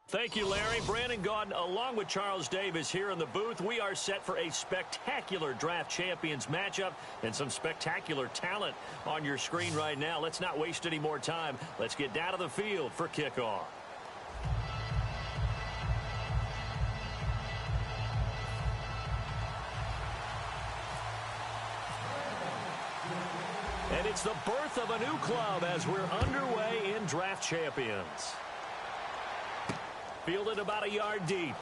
Thank you, Larry. Brandon Gaudin, along with Charles Davis here in the booth. We are set for a spectacular draft champions matchup and some spectacular talent on your screen right now. Let's not waste any more time. Let's get down to the field for kickoff. And it's the birth of a new club as we're underway in draft champions. Fielded about a yard deep.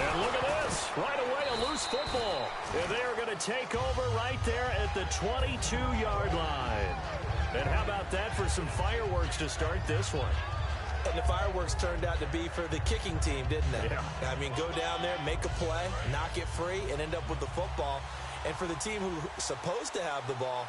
And look at this. Right away, a loose football. And they are going to take over right there at the 22-yard line. And how about that for some fireworks to start this one? And the fireworks turned out to be for the kicking team, didn't they? Yeah. I mean, go down there, make a play, knock it free, and end up with the football. And for the team who's supposed to have the ball,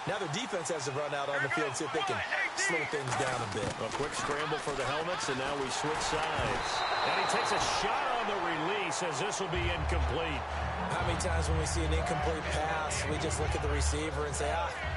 now their defense has to run out on the field and see if they can slow things down a bit. A quick scramble for the helmets, and now we switch sides. And he takes a shot on the release as this will be incomplete. How many times when we see an incomplete pass, we just look at the receiver and say,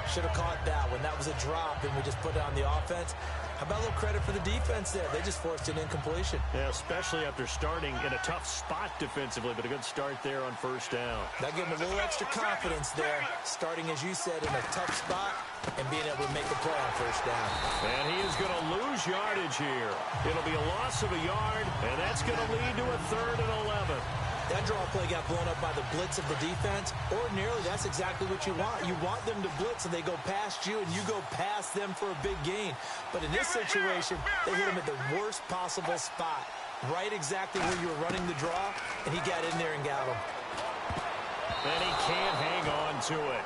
should have caught that one. That was a drop, and we just put it on the offense. How about a little credit for the defense there? They just forced an incompletion. Yeah, especially after starting in a tough spot defensively, but a good start there on first down. That gave them a little extra confidence there, starting, as you said, in a tough spot and being able to make a play on first down. And he is going to lose yardage here. It'll be a loss of a yard, and that's going to lead to a 3rd and 11. That draw play got blown up by the blitz of the defense. Ordinarily, that's exactly what you want. You want them to blitz, and they go past you, and you go past them for a big gain. But in this situation, they hit him at the worst possible spot, right exactly where you were running the draw, and he got in there and got him. And he can't hang on to it.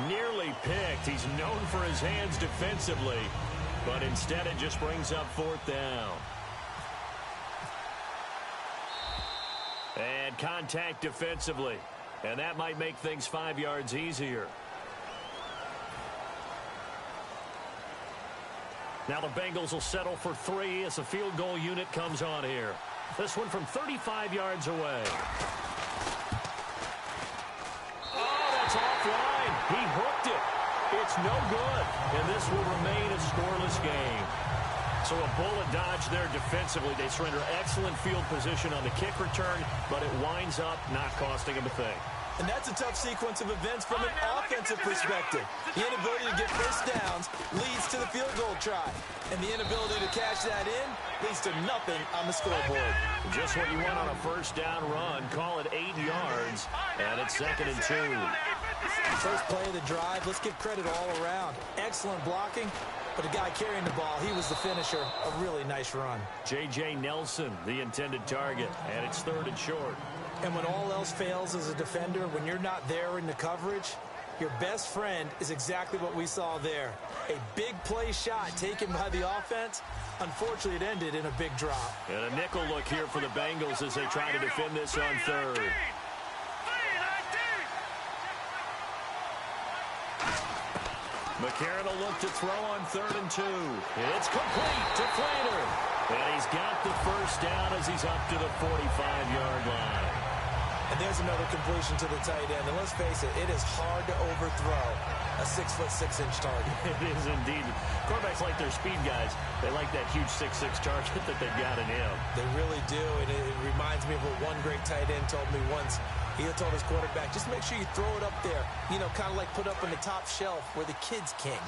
Nearly picked. He's known for his hands defensively, but instead it just brings up 4th down. And contact defensively. And that might make things 5 yards easier. Now the Bengals will settle for 3 as the field goal unit comes on here. This one from 35 yards away. Oh, that's offline. He hooked it. It's no good. And this will remain a scoreless game. So a bullet dodge there defensively. They surrender excellent field position on the kick return, but it winds up not costing them a thing. And that's a tough sequence of events from an offensive perspective. The inability to get first downs leads to the field goal try. And the inability to cash that in leads to nothing on the scoreboard. Just what you want on a first down run. Call it 8 yards, and it's 2nd and 2. First play of the drive, let's give credit all around. Excellent blocking. But the guy carrying the ball, he was the finisher. A really nice run. J.J. Nelson, the intended target, and it's 3rd and short. And when all else fails as a defender, when you're not there in the coverage, your best friend is exactly what we saw there. A big play shot taken by the offense. Unfortunately, it ended in a big drop. And a nickel look here for the Bengals as they try to defend this on 3rd. McCarron will look to throw on 3rd and 2. It's complete to Flater. And he's got the first down as he's up to the 45-yard line. And there's another completion to the tight end. And let's face it, it is hard to overthrow a 6'6" target. It is indeed. Quarterbacks like their speed guys. They like that huge 6'6" target that they've got in him. They really do. And it reminds me of what one great tight end told me once. He told his quarterback, just make sure you throw it up there. You know, kind of like put up on the top shelf where the kids can't.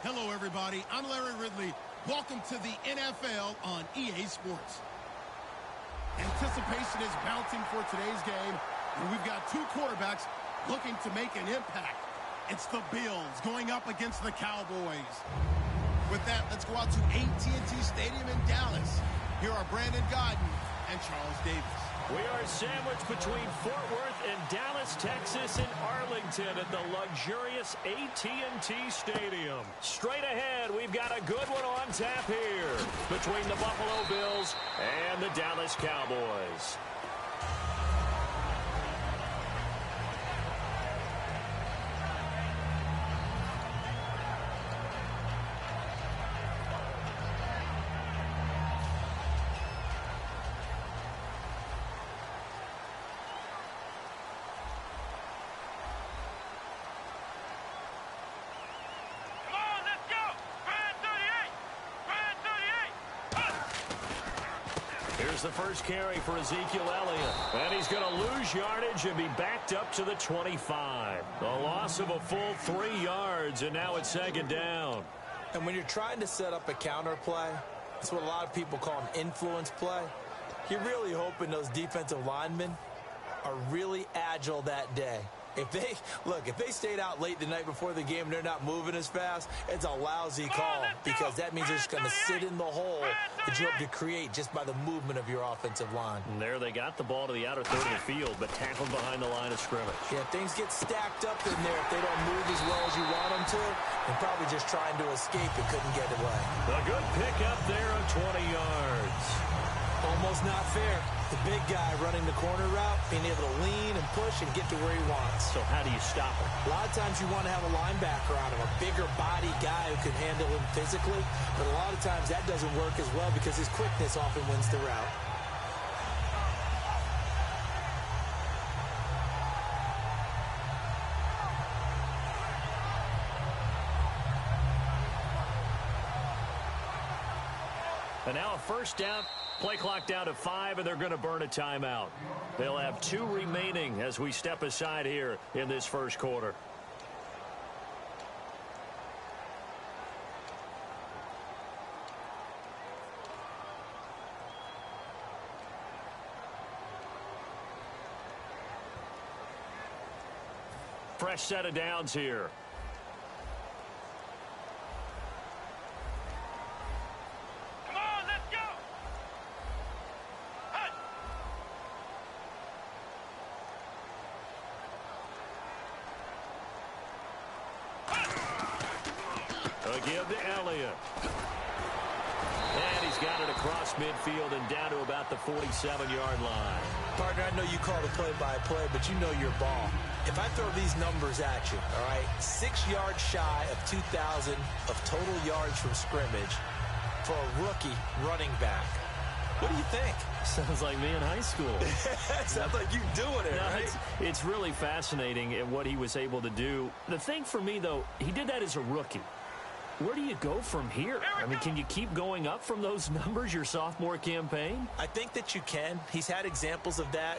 Hello, everybody. I'm Larry Ridley. Welcome to the NFL on EA Sports. Anticipation is mounting for today's game, and we've got two quarterbacks looking to make an impact. It's the Bills going up against the Cowboys. With that, let's go out to AT&T Stadium in Dallas. Here are Brandon Godden and Charles Davis. We are sandwiched between Fort Worth and Dallas, Texas, and Arlington at the luxurious AT&T Stadium. Straight ahead, we've got a good one on tap here between the Buffalo Bills and the Dallas Cowboys. Here's the first carry for Ezekiel Elliott. And he's going to lose yardage and be backed up to the 25. A loss of a full 3 yards, and now it's second down. And when you're trying to set up a counter play, it's what a lot of people call an influence play. You're really hoping those defensive linemen are really agile that day. If they stayed out late the night before the game and they're not moving as fast, it's a lousy call because that means they're just going to sit in the hole that you hope to create just by the movement of your offensive line. And there they got the ball to the outer third of the field, but tackled behind the line of scrimmage. Yeah, things get stacked up in there if they don't move as well as you want them to. They're probably just trying to escape and couldn't get away. A good pickup there of 20 yards. Almost not fair. The big guy running the corner route, being able to lean and push and get to where he wants. So how do you stop him? A lot of times you want to have a linebacker on him, a bigger body guy who can handle him physically. But a lot of times that doesn't work as well because his quickness often wins the route. And now a first down. Play clock down to 5, and they're going to burn a timeout. They'll have 2 remaining as we step aside here in this first quarter. Fresh set of downs here. Give to Elliott. And he's got it across midfield and down to about the 47-yard line. Partner, I know you call the play-by-play, but you know your ball. If I throw these numbers at you, all right, 6 yards shy of 2,000 of total yards from scrimmage for a rookie running back. What do you think? Sounds like me in high school. Sounds like you doing it, right? It's really fascinating at what he was able to do. The thing for me, though, he did that as a rookie. Where do you go from here? I mean, can you keep going up from those numbers your sophomore campaign? I think that you can. He's had examples of that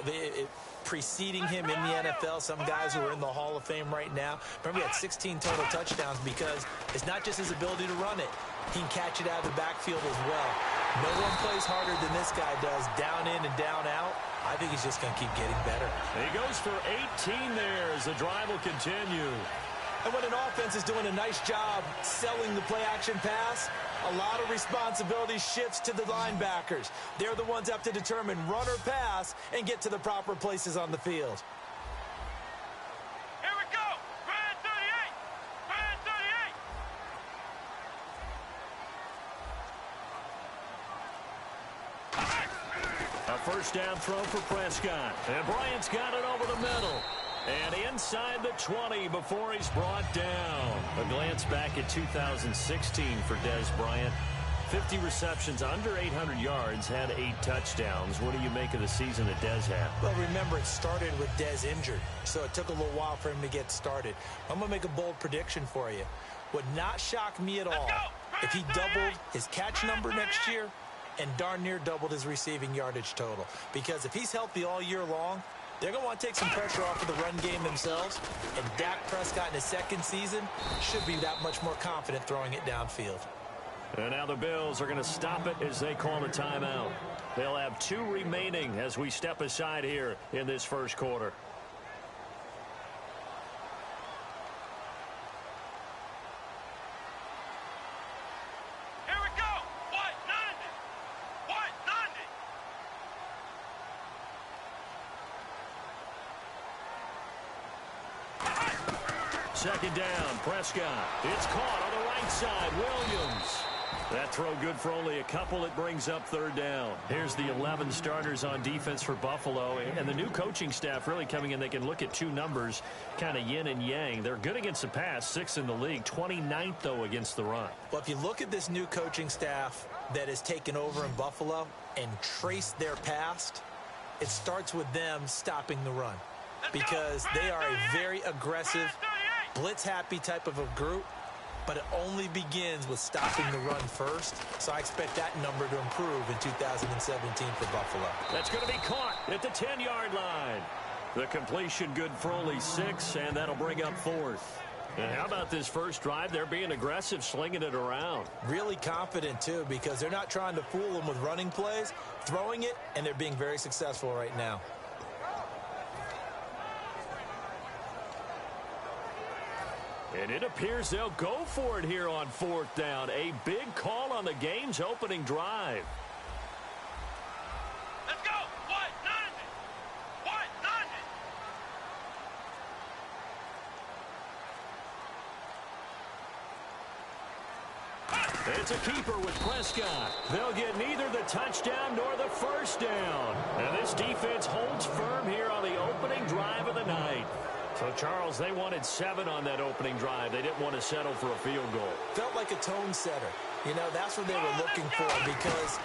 preceding him in the NFL. Some guys who are in the Hall of Fame right now. Remember, he had 16 total touchdowns because it's not just his ability to run it. He can catch it out of the backfield as well. No one plays harder than this guy does, down in and down out. I think he's just going to keep getting better. He goes for 18 there as the drive will continue. And when an offense is doing a nice job selling the play-action pass, a lot of responsibility shifts to the linebackers. They're the ones that have to determine run or pass and get to the proper places on the field. Here we go! Brand 38! Brand 38! A first down throw for Prescott. And Bryant's got it over the middle. And inside the 20 before he's brought down. A glance back at 2016 for Dez Bryant. 50 receptions, under 800 yards, had 8 touchdowns. What do you make of the season that Dez had? Well, remember, it started with Dez injured, so it took a little while for him to get started. I'm going to make a bold prediction for you. Would not shock me at all if he doubled his catch number next year and darn near doubled his receiving yardage total. Because if he's healthy all year long, They're going to want to take some pressure off of the run game themselves, and Dak Prescott in his second season should be that much more confident throwing it downfield. And now the Bills are going to stop it as they call a timeout. They'll have 2 remaining as we step aside here in this first quarter. Here we go. White 90. White 90. Second down, Prescott. It's caught on the right side, Williams. That throw good for only a couple. It brings up third down. Here's the 11 starters on defense for Buffalo. And the new coaching staff really coming in. They can look at 2 numbers, kind of yin and yang. They're good against the pass, 6th in the league, 29th, though, against the run. Well, if you look at this new coaching staff that has taken over in Buffalo and trace their past, it starts with them stopping the run because they are a very aggressive, blitz-happy type of a group. But it only begins with stopping the run first. So I expect that number to improve in 2017 for Buffalo. That's going to be caught at the 10-yard line. The completion good for only 6, and that'll bring up 4th. And how about this first drive? They're being aggressive, slinging it around. Really confident, too, because they're not trying to fool them with running plays, throwing it, and they're being very successful right now. And it appears they'll go for it here on 4th down. A big call on the game's opening drive. Let's go. White 90. White 90. It's a keeper with Prescott. They'll get neither the touchdown nor the first down. And this defense holds firm here on the opening drive of the night. So, Charles, they wanted 7 on that opening drive. They didn't want to settle for a field goal. Felt like a tone setter. You know, that's what they were looking for because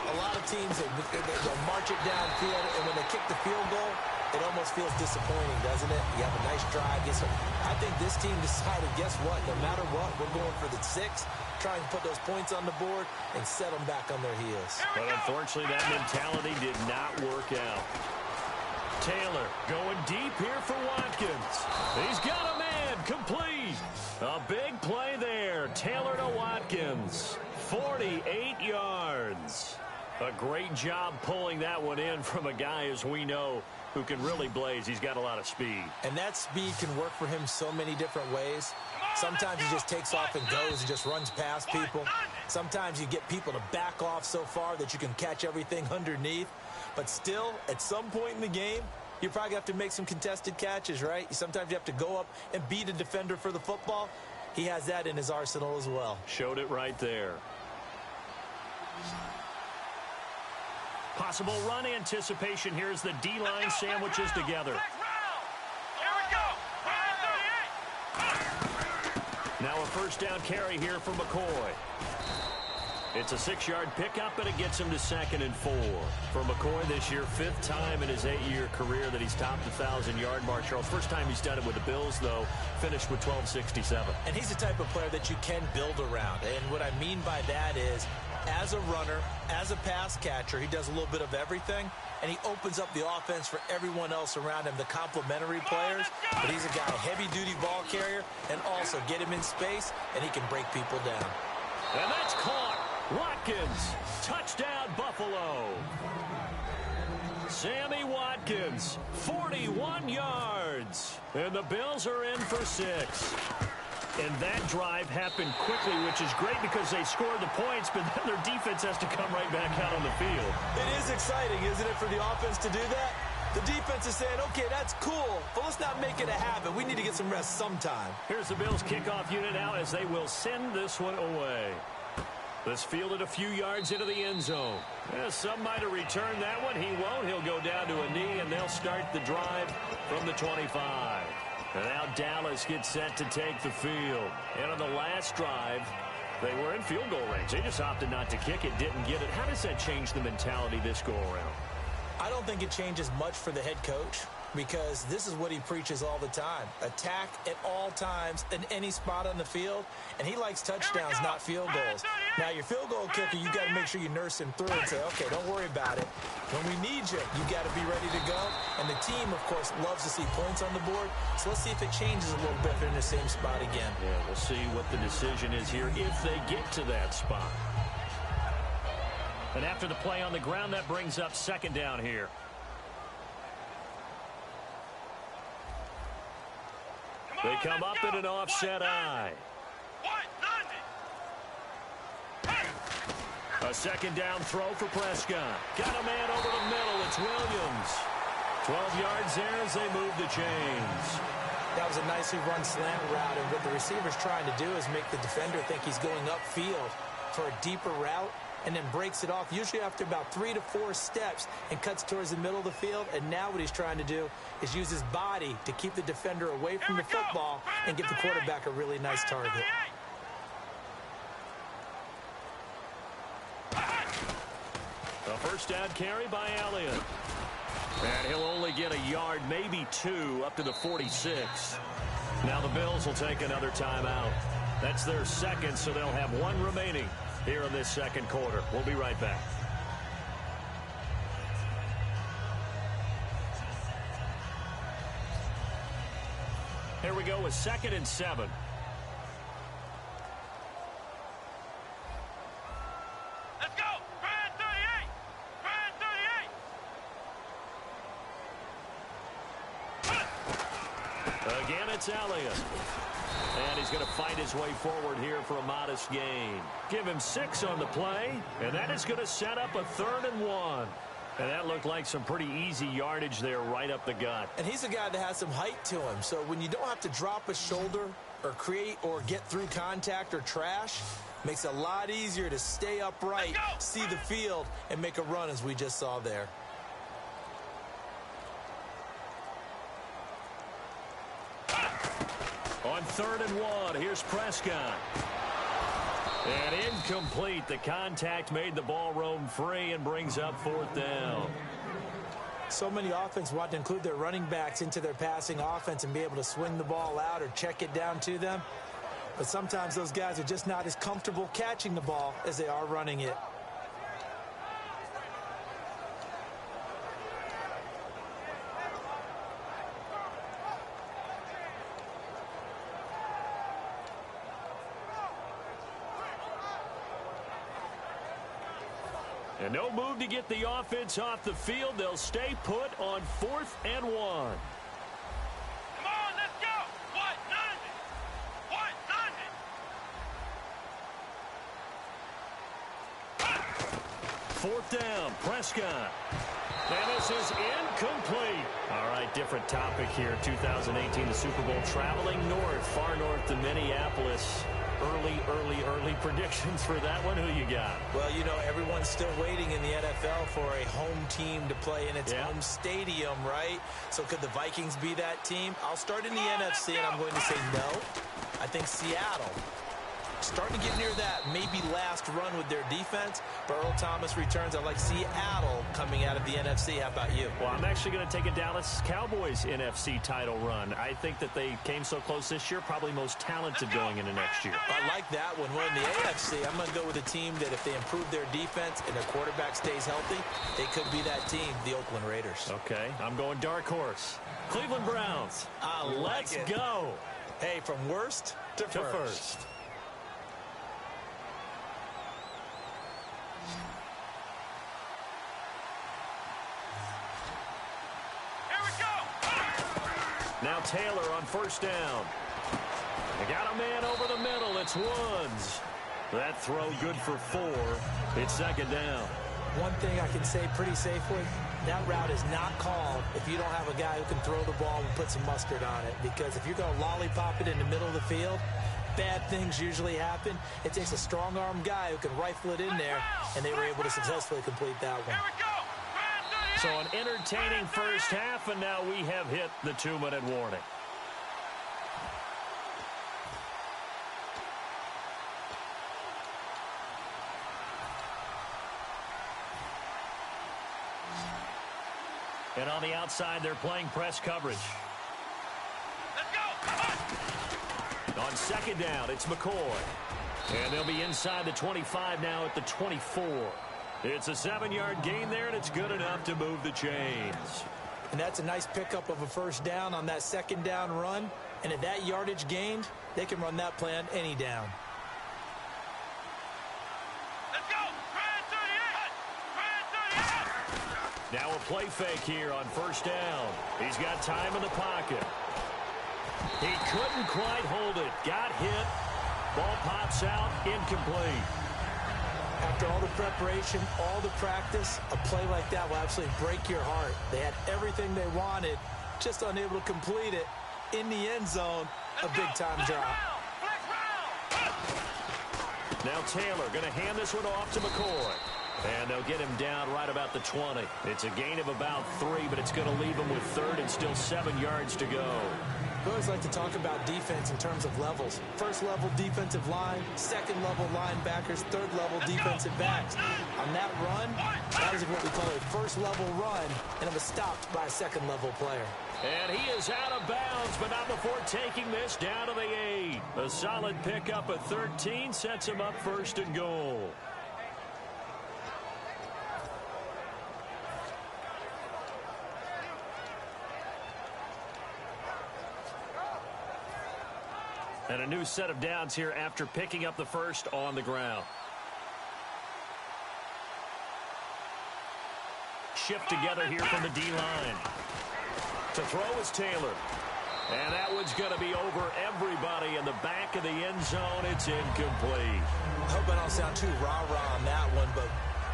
a lot of teams, they'll march it downfield, and when they kick the field goal, it almost feels disappointing, doesn't it? You have a nice drive. I think this team decided, guess what? No matter what, we're going for the 6, trying to put those points on the board and set them back on their heels. But unfortunately, that mentality did not work out. Taylor going deep here for Watkins. He's got a man, complete. A big play there. Taylor to Watkins. 48 yards. A great job pulling that one in from a guy, as we know, who can really blaze. He's got a lot of speed. And that speed can work for him so many different ways. Sometimes he just takes off and goes and just runs past people. Sometimes you get people to back off so far that you can catch everything underneath. But still, at some point in the game, you probably have to make some contested catches, right? Sometimes you have to go up and beat a defender for the football. He has that in his arsenal as well. Showed it right there. Possible run anticipation. Here's the D-line sandwiches together. Here we go. Now a first down carry here for McCoy. It's a 6-yard pickup, and it gets him to 2nd and 4. For McCoy this year, 5th time in his 8-year career that he's topped the 1,000-yard mark. Charles, first time he's done it with the Bills, though, finished with 1267. And he's the type of player that you can build around. And what I mean by that is, as a runner, as a pass catcher, he does a little bit of everything, and he opens up the offense for everyone else around him, the complementary players. But he's a guy, a heavy-duty ball carrier, and also get him in space, and he can break people down. And that's caught. Watkins, touchdown Buffalo. Sammy Watkins, 41 yards. And the Bills are in for 6. And that drive happened quickly, which is great because they scored the points, but then their defense has to come right back out on the field. It is exciting, isn't it, for the offense to do that? The defense is saying, okay, that's cool, but let's not make it a habit. We need to get some rest sometime. Here's the Bills kickoff unit now as they will send this one away. This fielded a few yards into the end zone. Some might have returned that one. He won't. He'll go down to a knee, and they'll start the drive from the 25. And now Dallas gets set to take the field. And on the last drive, they were in field goal range. They just opted not to kick it, didn't get it. How does that change the mentality this go-around? I don't think it changes much for the head coach because this is what he preaches all the time. Attack at all times in any spot on the field, and he likes touchdowns, not field goals. Now, your field goal kicker, you got to make sure you nurse him through and say, okay, don't worry about it. When we need you, you got to be ready to go. And the team, of course, loves to see points on the board. So let's see if it changes a little bit if they're in the same spot again. Yeah, we'll see what the decision is here if they get to that spot. And after the play on the ground, that brings up second down here. They come up in an offset eye. A second down throw for Prescott. Got a man over the middle. It's Williams. 12 yards there as they move the chains. That was a nicely run slant route, and what the receiver's trying to do is make the defender think he's going upfield for a deeper route, and then breaks it off, usually after about 3 to 4 steps, and cuts towards the middle of the field. And now what he's trying to do is use his body to keep the defender away from the football and give the quarterback a really nice target. A first down carry by Elliott. And he'll only get a yard, maybe 2, up to the 46. Now the Bills will take another timeout. That's their second, so they'll have 1 remaining here in this second quarter. We'll be right back. Here we go with 2nd and 7. Let's go! Brand 38! Brand 38! Again, it's Elliott. And he's going to fight his way forward here for a modest gain. Give him 6 on the play, and that is going to set up a 3rd and 1. And that looked like some pretty easy yardage there right up the gut. And he's a guy that has some height to him, so when you don't have to drop a shoulder or create or get through contact or trash, makes it a lot easier to stay upright, see the field, and make a run as we just saw there. On 3rd and 1, here's Prescott. And incomplete. The contact made the ball roam free and brings up 4th down. So many offenses want to include their running backs into their passing offense and be able to swing the ball out or check it down to them. But sometimes those guys are just not as comfortable catching the ball as they are running it. And no move to get the offense off the field. They'll stay put on 4th and 1. Come on, let's go! What? Nothing! What? Nothing! 4th down, Prescott. And this is incomplete. All right, different topic here. 2018, the Super Bowl, traveling north, far north to Minneapolis. Early predictions for that one. Who you got? Well, you know, everyone's still waiting in the NFL for a home team to play in its home stadium, right? So could the Vikings be that team? I'll start in the NFC, and I'm going to say no. I think Seattle, starting to get near that maybe last run with their defense. But Earl Thomas returns. I like Seattle coming out of the NFC. How about you? Well, I'm actually going to take a Dallas Cowboys NFC title run. I think that they came so close this year, probably most talented going into next year. I like that one. Well, in the AFC, I'm going to go with a team that if they improve their defense and their quarterback stays healthy, they could be that team, the Oakland Raiders. Okay, I'm going dark horse. Cleveland Browns. Let's go. Hey, from worst to first. Now Taylor on 1st down. They got a man over the middle. It's Woods. That throw good for 4. It's 2nd down. One thing I can say pretty safely, that route is not called if you don't have a guy who can throw the ball and put some mustard on it. Because if you're going to lollipop it in the middle of the field, bad things usually happen. It takes a strong-arm guy who can rifle it in there, and they were able to successfully complete that one. So an entertaining first half, and now we have hit the 2-minute warning. And on the outside, they're playing press coverage. Let's go. On second down, it's McCoy. And they'll be inside the 25 now at the 24. It's a 7-yard gain there, and it's good enough to move the chains. And that's a nice pickup of a first down on that second down run. And at that yardage gained, they can run that play on any down. Let's go. Now a play fake here on first down. He's got time in the pocket. He couldn't quite hold it. Got hit. Ball pops out. Incomplete. After all the preparation, all the practice, a play like that will absolutely break your heart. They had everything they wanted, just unable to complete it. In the end zone, a big-time drop. Now Taylor going to hand this one off to McCoy. And they'll get him down right about the 20. It's a gain of about 3, but it's going to leave him with third and still 7 yards to go. We always like to talk about defense in terms of levels. First level defensive line, second level linebackers, third level defensive backs. On that run, that was what we call a first level run, and it was stopped by a second level player. And he is out of bounds, but not before taking this down to the 8. A solid pickup at 13 sets him up first and goal. And a new set of downs here after picking up the first on the ground. Shift together here from the D-line. To throw is Taylor. And that one's going to be over everybody in the back of the end zone. It's incomplete. I hope I don't sound too rah-rah on that one, but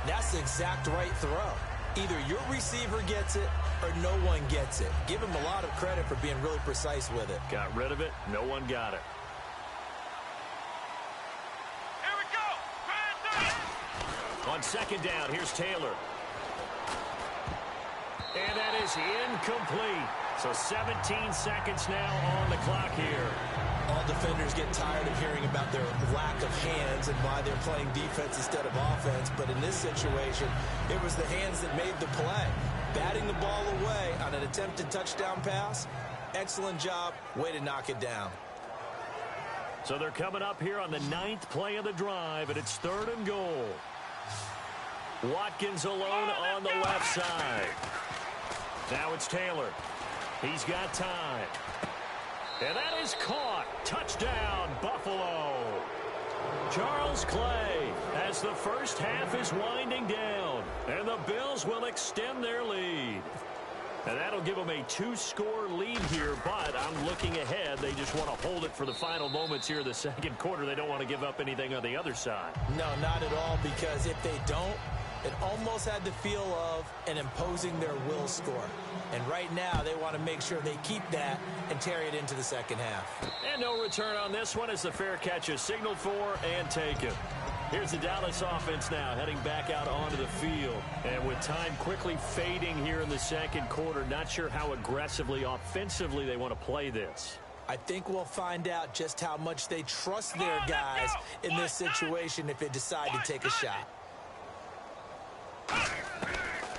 that's the exact right throw. Either your receiver gets it or no one gets it. Give him a lot of credit for being really precise with it. Got rid of it. No one got it. Here we go. On second down, here's Taylor. And that is incomplete. So 17 seconds now on the clock here. All defenders get tired of hearing about their lack of hands and why they're playing defense instead of offense. But in this situation, it was the hands that made the play. Batting the ball away on an attempted touchdown pass. Excellent job. Way to knock it down. So they're coming up here on the 9th play of the drive, and it's 3rd and goal. Watkins alone on the left side. Now it's Taylor. He's got time. And that is caught. Touchdown, Buffalo. Charles Clay as the first half is winding down. And the Bills will extend their lead. And that'll give them a 2-score lead here, but I'm looking ahead. They just want to hold it for the final moments here in the second quarter. They don't want to give up anything on the other side. No, not at all, because if they don't, it almost had the feel of an imposing their will score. And right now, they want to make sure they keep that and carry it into the second half. And no return on this one as the fair catch is signaled for and taken. Here's the Dallas offense now heading back out onto the field. And with time quickly fading here in the second quarter, not sure how aggressively, offensively they want to play this. I think we'll find out just how much they trust their guys in this situation if they decide to take a shot.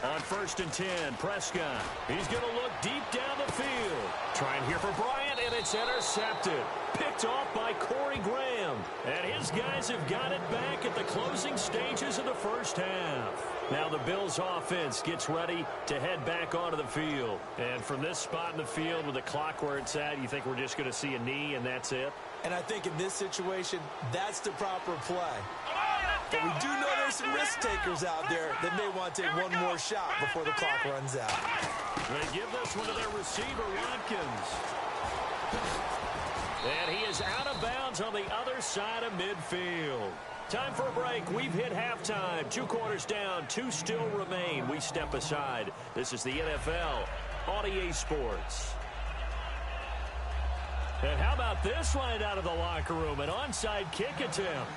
On 1st and 10, Prescott. He's going to look deep down the field. Trying here for Bryant, and it's intercepted. Picked off by Corey Graham. And his guys have got it back at the closing stages of the first half. Now the Bills offense gets ready to head back onto the field. And from this spot in the field with the clock where it's at, you think we're just going to see a knee and that's it? And I think in this situation, that's the proper play. But we do know there's some risk takers out there that may want to take one more shot before the clock runs out. They give this one to their receiver, Watkins. And he is out of bounds on the other side of midfield. Time for a break. We've hit halftime. 2 quarters down, 2 still remain. We step aside. This is the NFL on EA Sports. And how about this line out of the locker room? An onside kick attempt.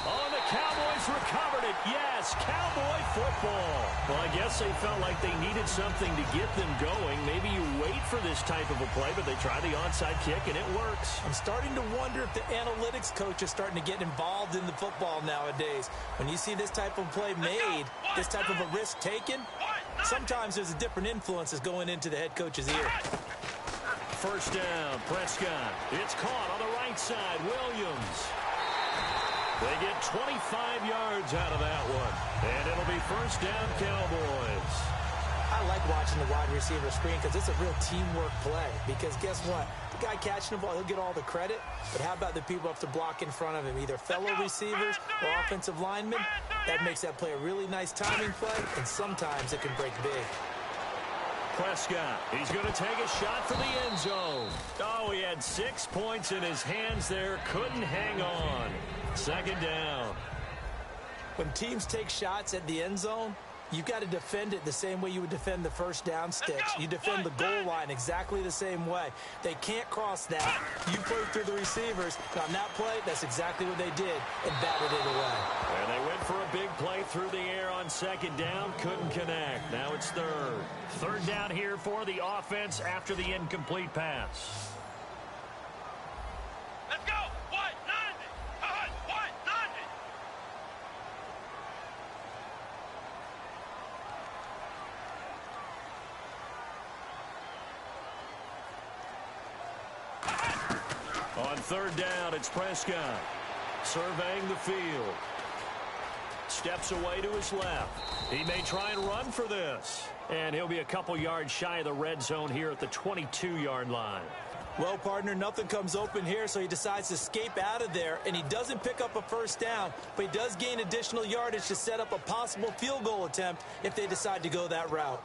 On the Cowboy Cowboys recovered it. Yes, Cowboy football. Well, I guess they felt like they needed something to get them going. Maybe you wait for this type of a play, but they try the onside kick, and it works. I'm starting to wonder if the analytics coach is starting to get involved in the football nowadays. When you see this type of play made, this type of a risk taken, sometimes there's a different influences going into the head coach's ear. First down, Prescott. It's caught on the right side, Williams. They get 25 yards out of that one. And it'll be first down, Cowboys. I like watching the wide receiver screen because it's a real teamwork play. Because guess what? The guy catching the ball, he'll get all the credit. But how about the people up to block in front of him, either fellow receivers or offensive linemen? That makes that play a really nice timing play, and sometimes it can break big. Prescott, he's going to take a shot for the end zone. Oh, he had 6 points in his hands there. Couldn't hang on. Second down. When teams take shots at the end zone, you've got to defend it the same way you would defend the first down sticks. You defend the goal line exactly the same way. They can't cross that. You play through the receivers. And on that play, that's exactly what they did and batted it away. And they went for a big play through the air on second down. Couldn't connect. Now it's third. Third down here for the offense after the incomplete pass. Let's go. White, 90. White, 90. On third down, it's Prescott. Surveying the field. Steps away to his left. He may try and run for this. And he'll be a couple yards shy of the red zone here at the 22-yard line. Well, partner, nothing comes open here, so he decides to escape out of there, and he doesn't pick up a first down, but he does gain additional yardage to set up a possible field goal attempt if they decide to go that route.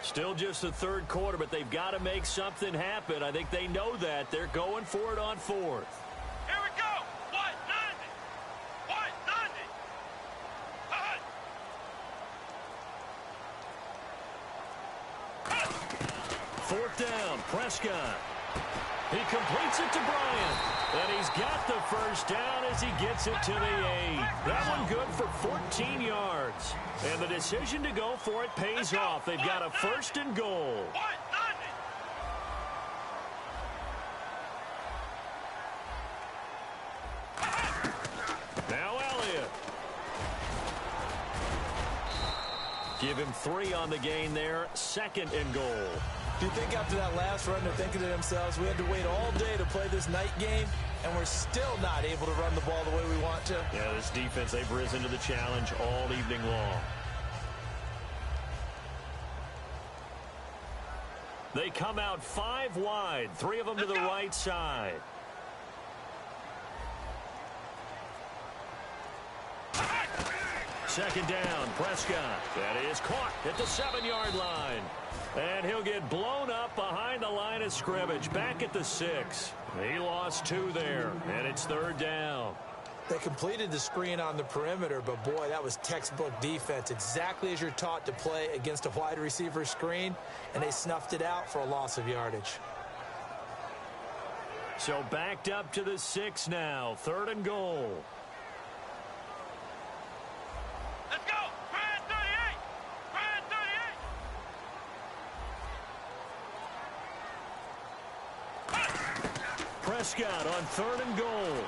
Still just the third quarter, but they've got to make something happen. I think they know that. They're going for it on fourth. Here we go. White, 90. White, 90. Fourth down, Prescott. He completes it to Bryant. And he's got the first down as he gets it to the 8. That one good for 14 yards. And the decision to go for it pays off. They've got a first and goal. White, 90. Now Elliott. Give him 3 on the gain there. Second and goal. Do you think after that last run they're thinking to themselves, we had to wait all day to play this night game, and we're still not able to run the ball the way we want to? Yeah, this defense, they've risen to the challenge all evening long. They come out 5 wide, 3 of them to the right side. Second down, Prescott. That is caught at the 7-yard line. And he'll get blown up behind the line of scrimmage, back at the 6. He lost 2 there, and it's third down. They completed the screen on the perimeter, but boy, that was textbook defense, exactly as you're taught to play against a wide receiver screen, and they snuffed it out for a loss of yardage. So backed up to the 6 now, third and goal. Let's go. Brand 38. Brand 38. Prescott on third and goal.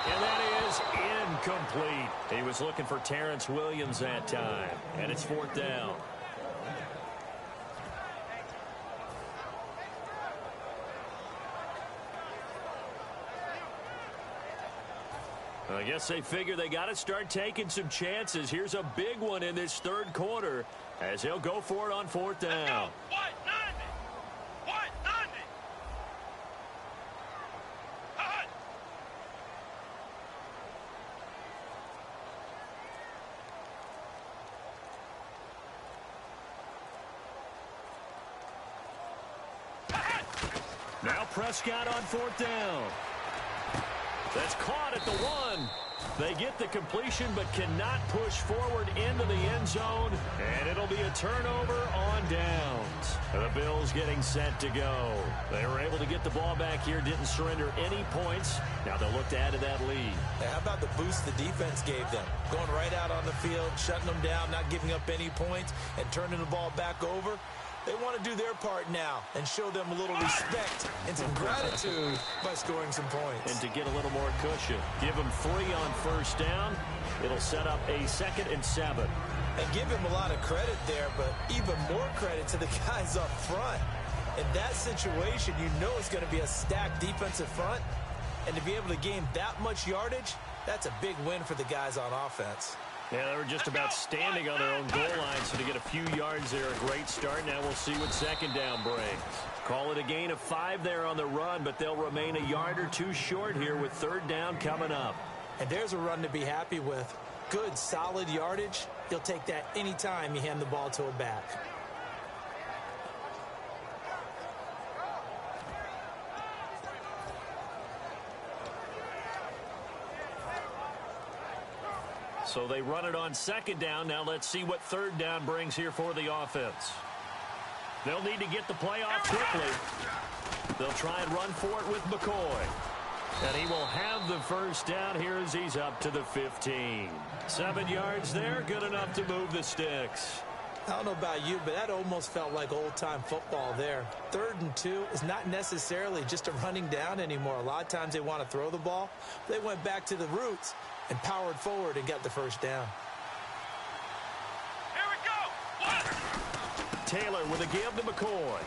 And that is incomplete. He was looking for Terrence Williams that time. And it's fourth down. I guess they figure they got to start taking some chances. Here's a big one in this third quarter as he'll go for it on fourth down. White, 90. White, 90. Now Prescott on fourth down. That's caught at the 1. They get the completion but cannot push forward into the end zone, and it'll be a turnover on downs. The Bills getting set to go. They were able to get the ball back here, didn't surrender any points. Now they'll look to add to that lead. Hey, how about the boost the defense gave them? Going right out on the field, shutting them down, not giving up any points, and turning the ball back over. They want to do their part now and show them a little respect and some gratitude by scoring some points. And to get a little more cushion, give them 3 on first down. It'll set up a 2nd and 7. And give him a lot of credit there, but even more credit to the guys up front. In that situation, you know it's going to be a stacked defensive front. And to be able to gain that much yardage, that's a big win for the guys on offense. Yeah, they were just about standing on their own goal line, so to get a few yards there, a great start. Now we'll see what 2nd down brings. Call it a gain of 5 there on the run, but they'll remain a yard or 2 short here with 3rd down coming up. And there's a run to be happy with. Good, solid yardage. You'll take that anytime you hand the ball to a back. So they run it on 2nd down. Now let's see what 3rd down brings here for the offense. They'll need to get the play off quickly. They'll try and run for it with McCoy. And he will have the first down here as he's up to the 15. 7 yards there, good enough to move the sticks. I don't know about you, but that almost felt like old-time football there. 3rd and 2 is not necessarily just a running down anymore. A lot of times they want to throw the ball. They went back to the roots and powered forward and got the first down. Here we go. What? Taylor with a give to McCoy.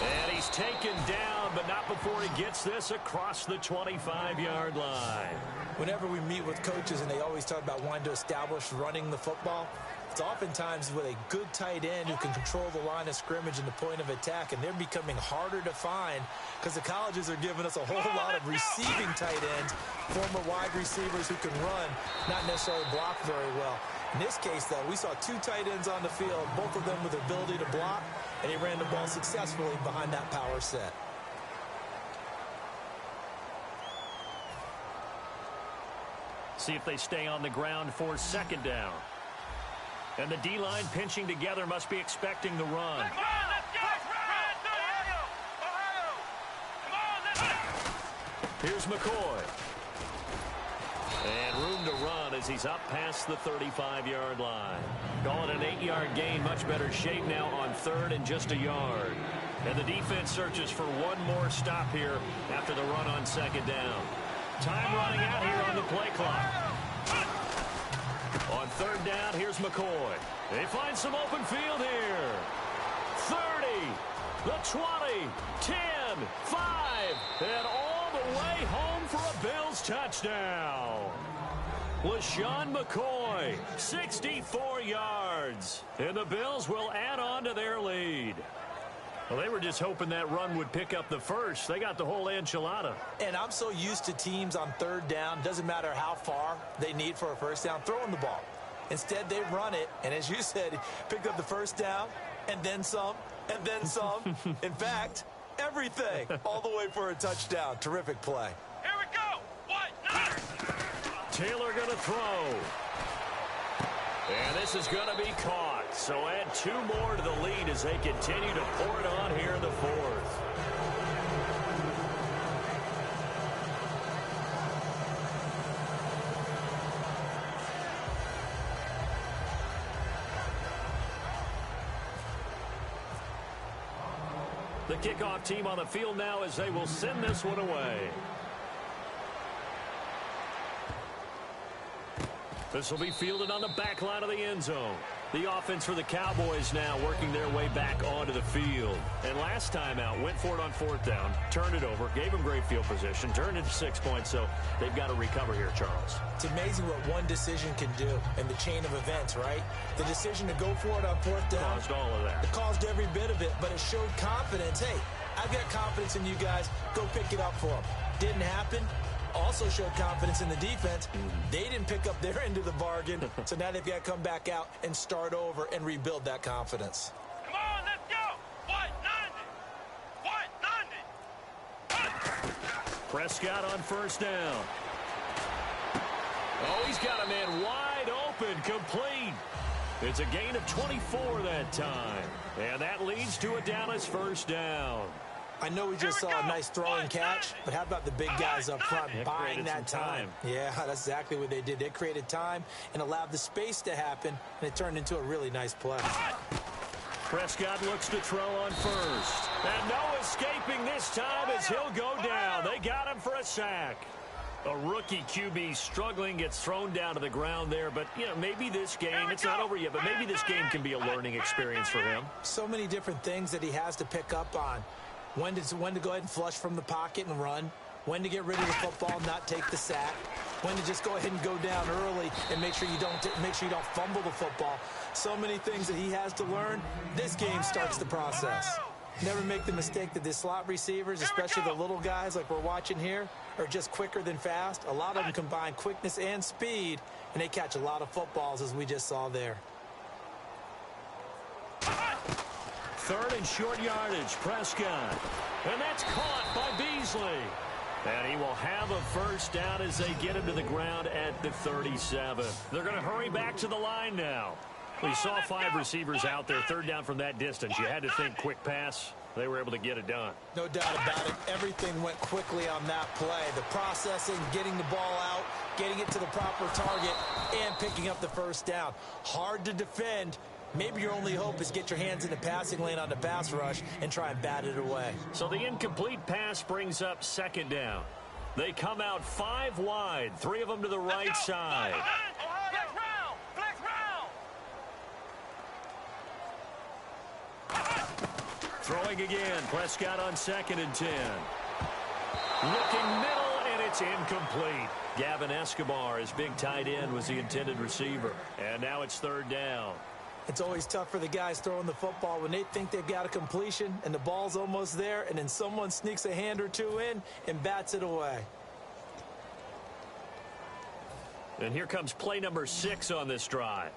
And he's taken down, but not before he gets this across the 25-yard line. Whenever we meet with coaches and they always talk about wanting to establish running the football, it's oftentimes with a good tight end who can control the line of scrimmage and the point of attack, and they're becoming harder to find because the colleges are giving us a whole lot of receiving tight ends, former wide receivers who can run, not necessarily block very well. In this case, though, we saw 2 tight ends on the field, both of them with the ability to block, and he ran the ball successfully behind that power set. See if they stay on the ground for 2nd down. And the D-line pinching together must be expecting the run. Come on, let's go. Ohio. Come on, let's go. Here's McCoy. And room to run as he's up past the 35-yard line. Call it an 8-yard gain. Much better shape now on 3rd and just a yard. And the defense searches for one more stop here after the run on 2nd down. Time running out here on the play clock. On 3rd down, here's McCoy. They find some open field here. 30, the 20, 10, 5, and all the way home for a Bills touchdown. LaShawn McCoy, 64 yards. And the Bills will add on to their lead. Well, they were just hoping that run would pick up the first. They got the whole enchilada. And I'm so used to teams on 3rd down, doesn't matter how far they need for a first down, throwing the ball. Instead, they run it, and as you said, picked up the first down, and then some, and then some. In fact, everything, all the way for a touchdown. Terrific play. Here we go. What? Taylor going to throw. And this is going to be caught. So add 2 more to the lead as they continue to pour it on here in the 4th. The kickoff team on the field now as they will send this one away. This will be fielded on the back line of the end zone. The offense for the Cowboys now working their way back onto the field. And last time out, went for it on 4th down, turned it over, gave them great field position, turned it to 6 points, so they've got to recover here, Charles. It's amazing what one decision can do in the chain of events, right? The decision to go for it on 4th down. Caused all of that. It caused every bit of it, but it showed confidence. Hey, I've got confidence in you guys. Go pick it up for them. Didn't happen. Also showed confidence in the defense. They didn't pick up their end of the bargain, so now they've got to come back out and start over and rebuild that confidence. Come on, let's go. What? 90. Prescott on 1st down. Oh, he's got a man wide open, complete. It's a gain of 24 that time. And that leads to a Dallas first down. I know we just saw a nice throwing catch, but how about the big guys up front buying that time? Yeah, that's exactly what they did. They created time and allowed the space to happen, and it turned into a really nice play. Prescott looks to throw on first. And no escaping this time as he'll go down. They got him for a sack. A rookie QB struggling, gets thrown down to the ground there. But, you know, maybe this game, it's not over yet, but maybe this game can be a learning experience for him. So many different things that he has to pick up on. When to go ahead and flush from the pocket and run. When to get rid of the football and not take the sack. When to just go ahead and go down early and make sure you don't fumble the football. So many things that he has to learn. This game starts the process. Never make the mistake that the slot receivers, especially the little guys like we're watching here, are just quicker than fast. A lot of them combine quickness and speed, and they catch a lot of footballs, as we just saw there. Third and short yardage, Prescott. And that's caught by Beasley. And he will have a first down as they get him to the ground at the 37. They're going to hurry back to the line now. We saw 5 receivers out there, third down from that distance. You had to think quick pass. They were able to get it done. No doubt about it. Everything went quickly on that play. The processing, getting the ball out, getting it to the proper target, and picking up the first down. Hard to defend. Maybe your only hope is get your hands in the passing lane on the pass rush and try and bat it away. So the incomplete pass brings up second down. They come out 5 wide, 3 of them to the right side. Throwing again, Prescott on 2nd and 10. Looking middle, and it's incomplete. Gavin Escobar, his big tight end, was the intended receiver. And now it's 3rd down. It's always tough for the guys throwing the football when they think they've got a completion and the ball's almost there, and then someone sneaks a hand or two in and bats it away. And here comes play number 6 on this drive.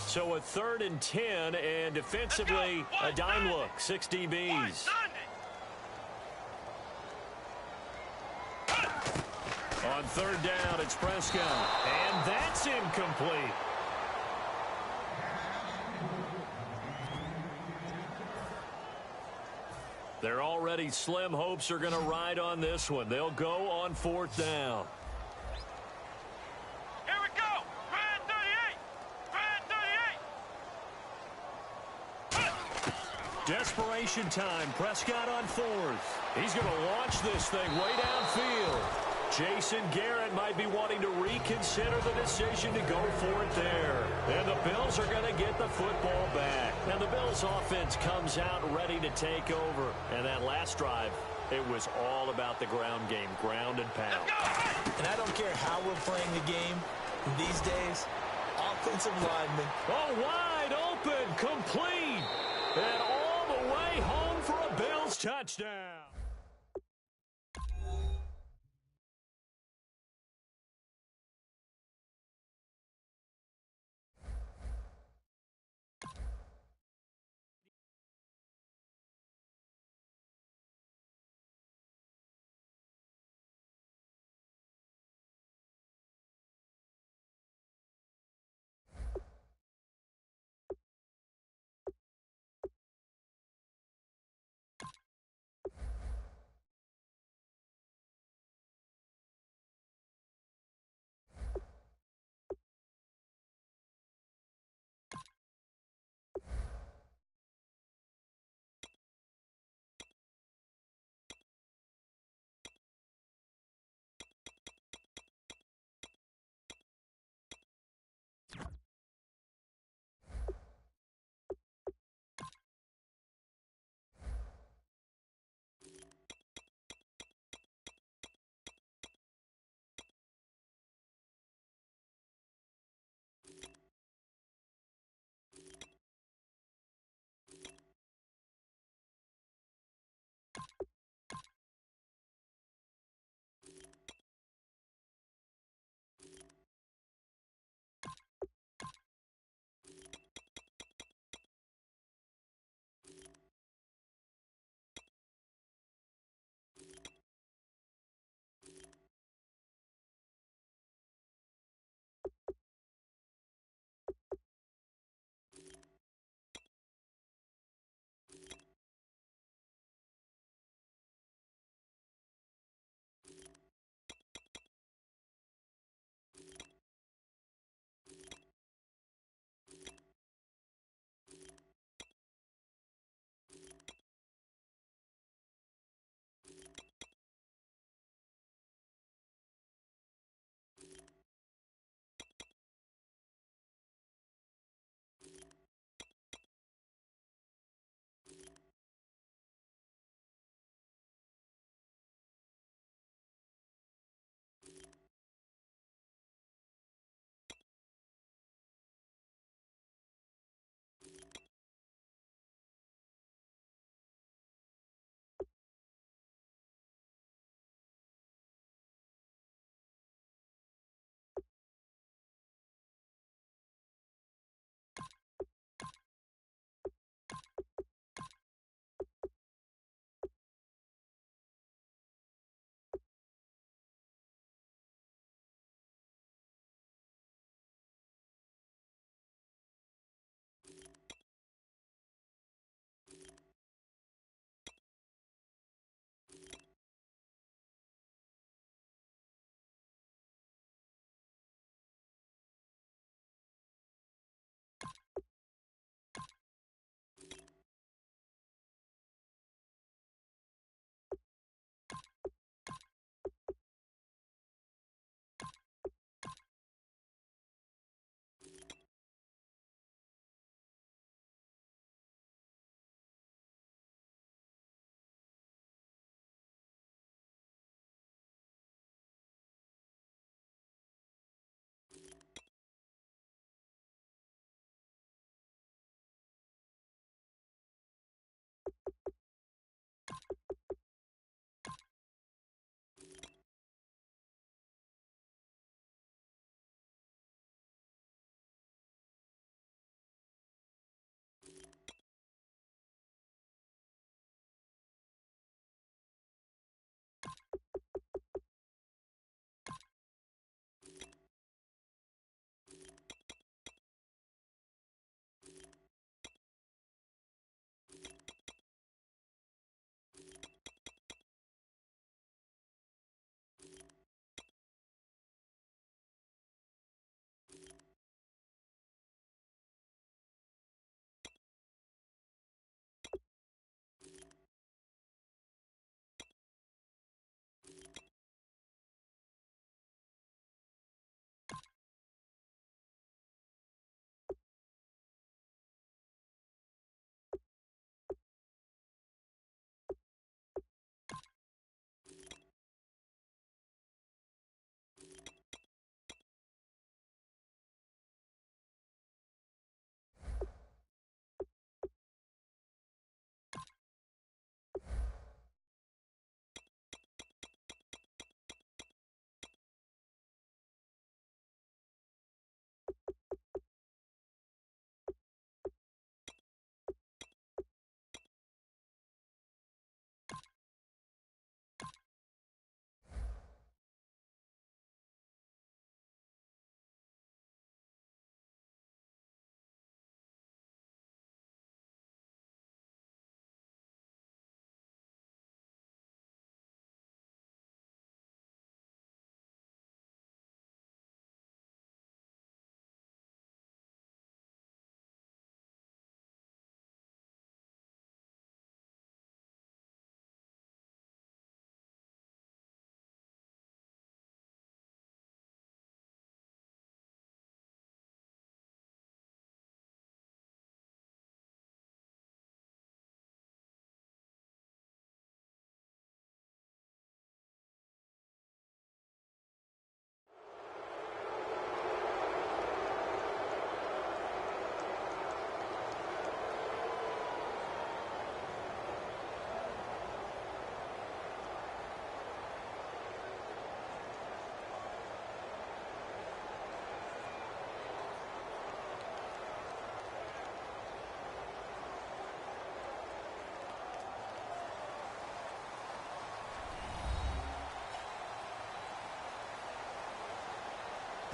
So a 3rd and 10, and defensively, a dime look, 6 DBs. On 3rd down, it's Prescott, and that's incomplete. They're already slim hopes are going to ride on this one. They'll go on 4th down. Here we go. Red 38. Red 38. Desperation time. Prescott on 4th. He's going to launch this thing way downfield. Jason Garrett might be wanting to reconsider the decision to go for it there. And the Bills are going to get the football back. And the Bills offense comes out ready to take over. And that last drive, it was all about the ground game, ground and pound. And I don't care how we're playing the game these days, offensive linemen. Oh, wide open, complete, and all the way home for a Bills touchdown.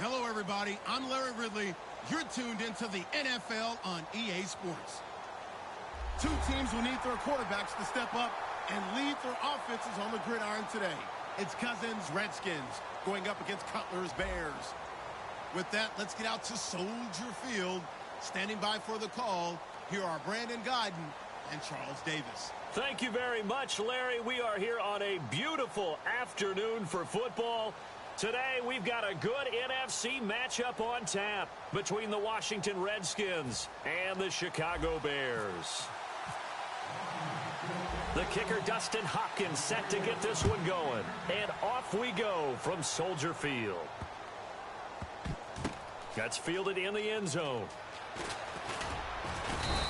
Hello, everybody. I'm Larry Ridley. You're tuned into the NFL on EA Sports. Two teams will need their quarterbacks to step up and lead their offenses on the gridiron today. It's Cousins Redskins going up against Cutler's Bears. With that, let's get out to Soldier Field. Standing by for the call, here are Brandon Guyton and Charles Davis. Thank you very much, Larry. We are here on a beautiful afternoon for football. Today, we've got a good NFC matchup on tap between the Washington Redskins and the Chicago Bears. The kicker, Dustin Hopkins, set to get this one going. And off we go from Soldier Field. That's fielded in the end zone.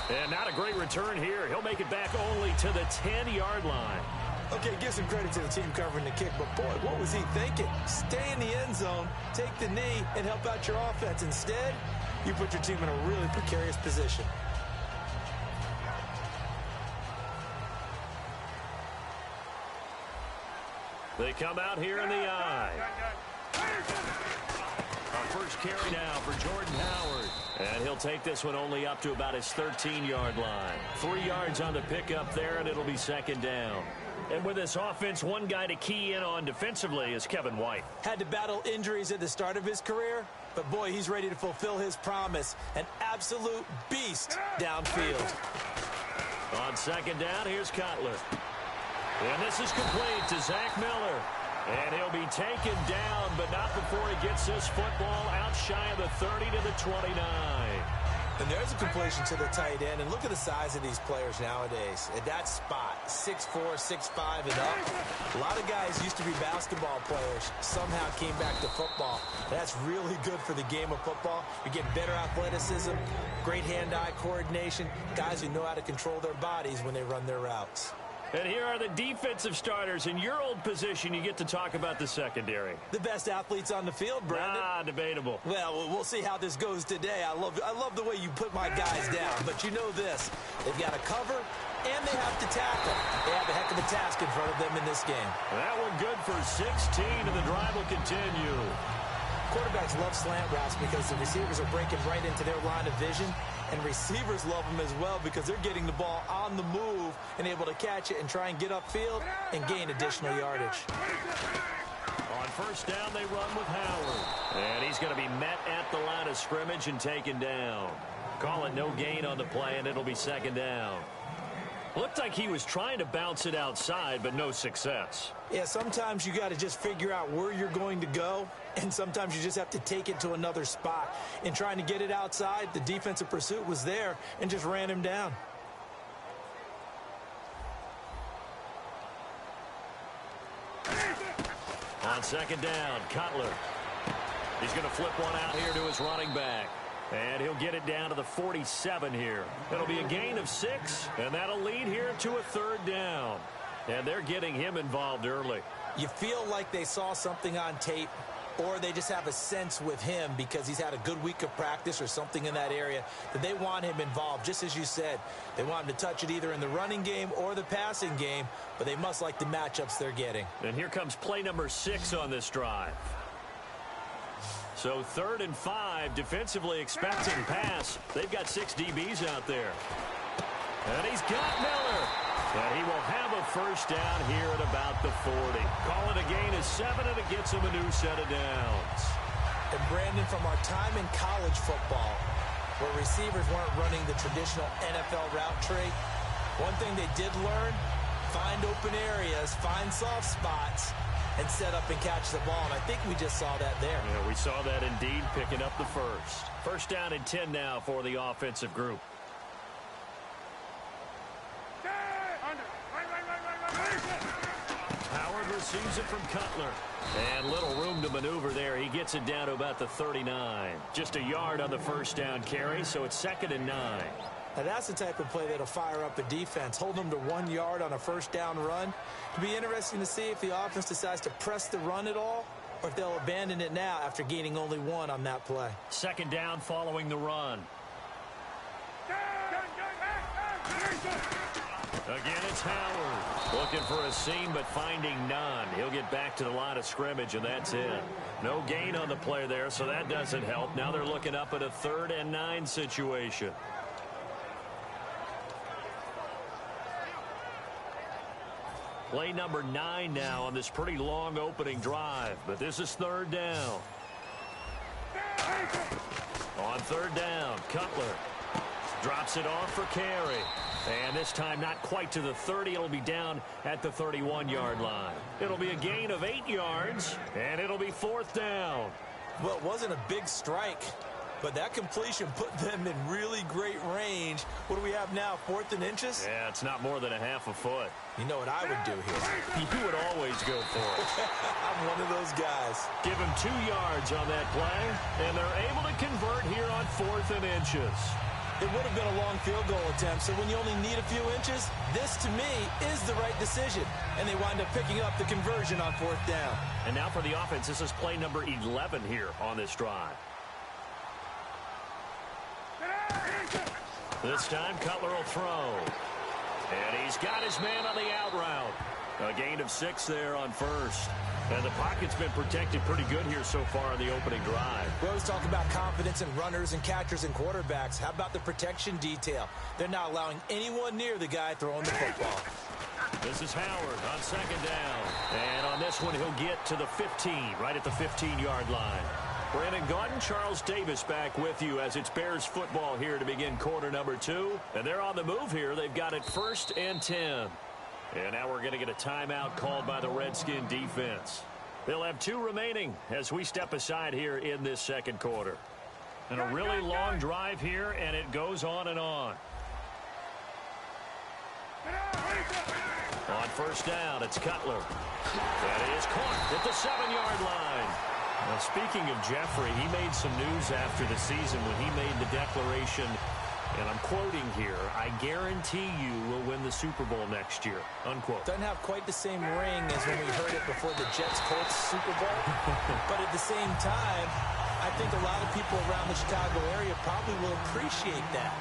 And not a great return here. He'll make it back only to the 10-yard line. Okay, give some credit to the team covering the kick, but boy, what was he thinking? Stay in the end zone, take the knee, and help out your offense. Instead, you put your team in a really precarious position. They come out here in the eye. Our first carry now for Jordan Howard. And he'll take this one only up to about his 13-yard line. 3 yards on the pickup there, and it'll be second down. And with this offense, one guy to key in on defensively is Kevin White. Had to battle injuries at the start of his career, but boy, he's ready to fulfill his promise. An absolute beast downfield. On second down, here's Cutler. And this is complete to Zach Miller. And he'll be taken down, but not before he gets this football out shy of the 30 to the 29. And there's a completion to the tight end. And look at the size of these players nowadays. At that spot, 6'4", 6'5", and up. A lot of guys used to be basketball players, somehow came back to football. That's really good for the game of football. You get better athleticism, great hand-eye coordination, guys who know how to control their bodies when they run their routes. And here are the defensive starters. In your old position, you get to talk about the secondary. The best athletes on the field, Brandon. Debatable. Well, we'll see how this goes today. I love the way you put my guys down. But you know this. They've got to cover, and they have to tackle. They have a heck of a task in front of them in this game. That one good for 16, and the drive will continue. Quarterbacks love slant routes because the receivers are breaking right into their line of vision, and receivers love them as well because they're getting the ball on the move and able to catch it and try and get upfield and gain additional yardage. On first down, they run with Howard. And he's going to be met at the line of scrimmage and taken down. Call it no gain on the play, and it'll be second down. Looked like he was trying to bounce it outside, but no success. Yeah, sometimes you got to just figure out where you're going to go, and sometimes you just have to take it to another spot. In trying to get it outside, the defensive pursuit was there and just ran him down. On second down, Cutler. He's going to flip one out here to his running back. And he'll get it down to the 47 here. It'll be a gain of 6, and that'll lead here to a third down. And they're getting him involved early. You feel like they saw something on tape, or they just have a sense with him because he's had a good week of practice or something in that area that they want him involved. Just as you said, they want him to touch it either in the running game or the passing game, but they must like the matchups they're getting. And here comes play number 6 on this drive. So 3rd and 5, defensively expecting pass. They've got 6 DBs out there. And he's got Miller. And he will have a first down here at about the 40. Call it a gain of 7, and it gets him a new set of downs. And Brandon, from our time in college football, where receivers weren't running the traditional NFL route tree, one thing they did learn, find open areas, find soft spots, and set up and catch the ball. And I think we just saw that there. Yeah, we saw that indeed, picking up the first. First down and 10 now for the offensive group. Howard receives it from Cutler. And little room to maneuver there. He gets it down to about the 39. Just a yard on the first down carry, so it's 2nd and 9. Now that's the type of play that'll fire up a defense. Hold them to 1 yard on a first down run. It'll be interesting to see if the offense decides to press the run at all, or if they'll abandon it now after gaining only 1 on that play. Second down following the run. Again, it's Howard. Looking for a seam, but finding none. He'll get back to the line of scrimmage, and that's it. No gain on the play there, so that doesn't help. Now they're looking up at a 3rd and 9 situation. Play number 9 now on this pretty long opening drive, but this is 3rd down. On 3rd down, Cutler drops it off for carry. And this time not quite to the 30. It'll be down at the 31-yard line. It'll be a gain of 8 yards, and it'll be 4th down. Well, it wasn't a big strike, but that completion put them in really great range. What do we have now, 4th and inches? Yeah, it's not more than a half a foot. You know what I would do here? You would always go for it. I'm one of those guys. Give him 2 yards on that play, and they're able to convert here on 4th and inches. It would have been a long field goal attempt, so when you only need a few inches, this, to me, is the right decision. And they wind up picking up the conversion on 4th down. And now for the offense, this is play number 11 here on this drive. This time, Cutler will throw. And he's got his man on the out route. A gain of 6 there on 1st. And the pocket's been protected pretty good here so far in the opening drive. We always talk about confidence in runners and catchers and quarterbacks. How about the protection detail? They're not allowing anyone near the guy throwing the football. This is Howard on 2nd down. And on this one, he'll get to the 15, right at the 15-yard line. Brandon Gaudin, Charles Davis back with you as it's Bears football here to begin quarter number 2. And they're on the move here. They've got it 1st and 10. And now we're going to get a timeout called by the Redskin defense. They'll have 2 remaining as we step aside here in this 2nd quarter. And a really long drive here, and it goes on and on. On 1st down, it's Cutler. That is caught at the 7-yard line. Now, speaking of Jeffrey, he made some news after the season when he made the declaration, and I'm quoting here, "I guarantee you will win the Super Bowl next year," unquote. Doesn't have quite the same ring as when we heard it before the Jets-Colts Super Bowl. But at the same time, I think a lot of people around the Chicago area probably will appreciate that.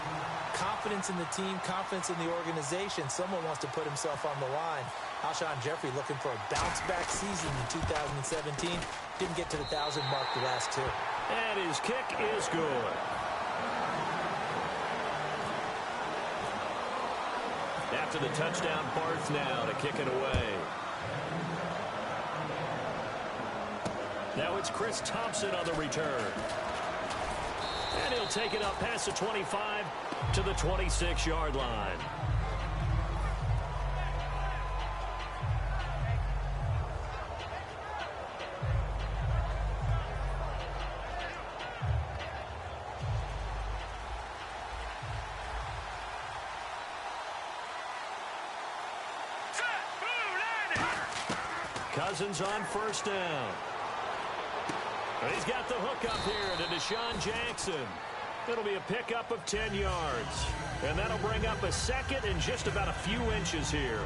Confidence in the team, confidence in the organization. Someone wants to put himself on the line. Alshon Jeffrey looking for a bounce-back season in 2017. Didn't get to the 1,000 mark the last 2. And his kick is good. After the touchdown, Barth now to kick it away. Now it's Chris Thompson on the return. And he'll take it up past the 25 to the 26-yard line. Cousins on 1st down. He's got the hook up here to Deshaun Jackson. It'll be a pickup of 10 yards. And that'll bring up a 2nd and just about a few inches here.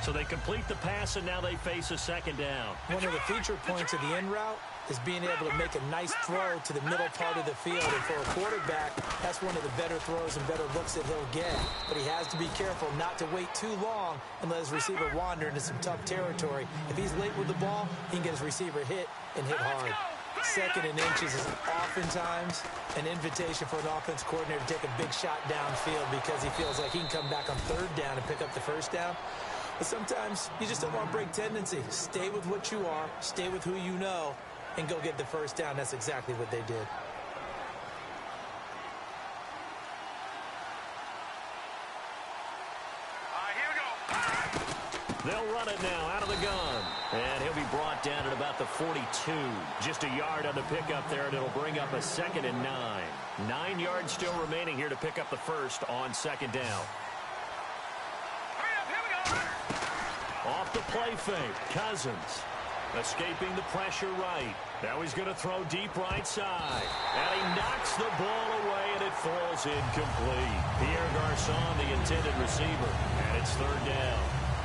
So they complete the pass, and now they face a 2nd down. One of the feature points of the in route is being able to make a nice throw to the middle part of the field. And for a quarterback, that's one of the better throws and better looks that he'll get. But he has to be careful not to wait too long and let his receiver wander into some tough territory. If he's late with the ball, he can get his receiver hit and hit hard. 2nd and inches is oftentimes an invitation for an offense coordinator to take a big shot downfield because he feels like he can come back on 3rd down and pick up the 1st down. But sometimes you just don't want to break tendency. Stay with what you are, stay with who you know, and go get the 1st down. That's exactly what they did. They'll run it now out of the gun. And he'll be brought down at about the 42. Just a yard on the pickup there, and it'll bring up a 2nd and 9. 9 yards still remaining here to pick up the 1st on 2nd down. Off the play fake, Cousins. Escaping the pressure right. Now he's going to throw deep right side. And he knocks the ball away, and it falls incomplete. Pierre Garçon, the intended receiver. And it's 3rd down.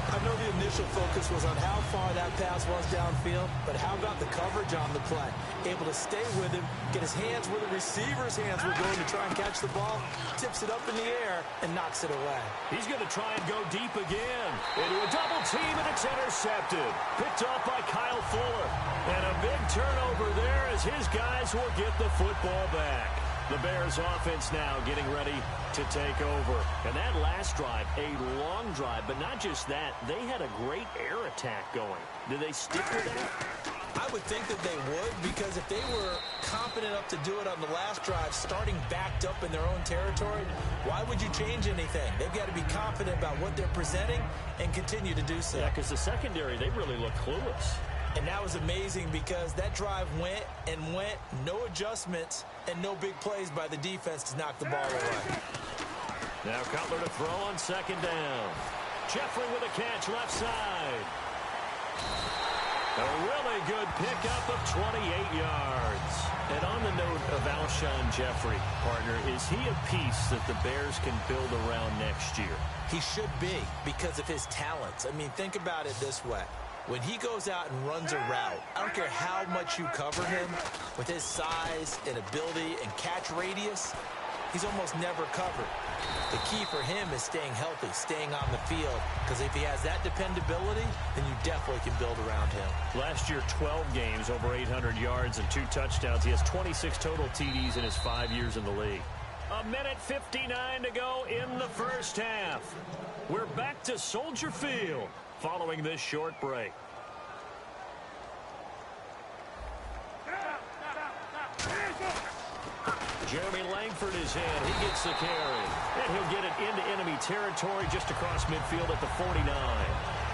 I know the initial focus was on how far that pass was downfield, but how about the coverage on the play? Able to stay with him, get his hands where the receiver's hands were going to try and catch the ball, tips it up in the air, and knocks it away. He's going to try and go deep again. Into a double team, and it's intercepted. Picked off by Kyle Fuller. And a big turnover there as his guys will get the football back. The Bears offense now getting ready to take over. And that last drive, a long drive, but not just that. They had a great air attack going. Did they stick with that? I would think that they would, because if they were confident enough to do it on the last drive, starting backed up in their own territory, why would you change anything? They've got to be confident about what they're presenting and continue to do so. Yeah, because the secondary, they really look clueless. And that was amazing because that drive went and went, no adjustments, and no big plays by the defense to knock the ball away. Now Cutler to throw on second down. Jeffrey with a catch left side. A really good pickup of 28 yards. And on the note of Alshon Jeffrey, partner, is he a piece that the Bears can build around next year? He should be because of his talents. I mean, think about it this way. When he goes out and runs a route, I don't care how much you cover him, with his size and ability and catch radius, he's almost never covered. The key for him is staying healthy, staying on the field, because if he has that dependability, then you definitely can build around him. Last year, 12 games, over 800 yards and 2 touchdowns. He has 26 total TDs in his 5 years in the league. 1:59 to go in the first half. We're back to Soldier Field following this short break. Jeremy Langford is in. He gets the carry. And he'll get it into enemy territory just across midfield at the 49.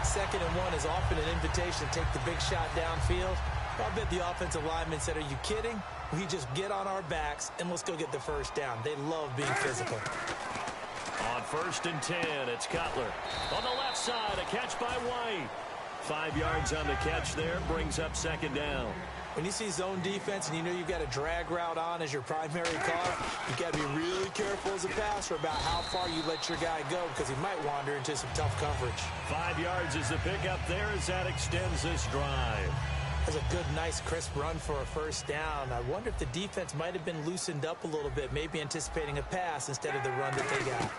2nd and 1 is often an invitation to take the big shot downfield. I bet the offensive linemen said, are you kidding? We just get on our backs and let's go get the first down. They love being physical. On 1st and 10, it's Cutler. On the left side, a catch by White. 5 yards on the catch there, brings up 2nd down. When you see zone defense and you know you've got a drag route on as your primary call, you've got to be really careful as a passer about how far you let your guy go because he might wander into some tough coverage. 5 yards is the pickup there as that extends this drive. That's a good, nice, crisp run for a first down. I wonder if the defense might have been loosened up a little bit, maybe anticipating a pass instead of the run that they got.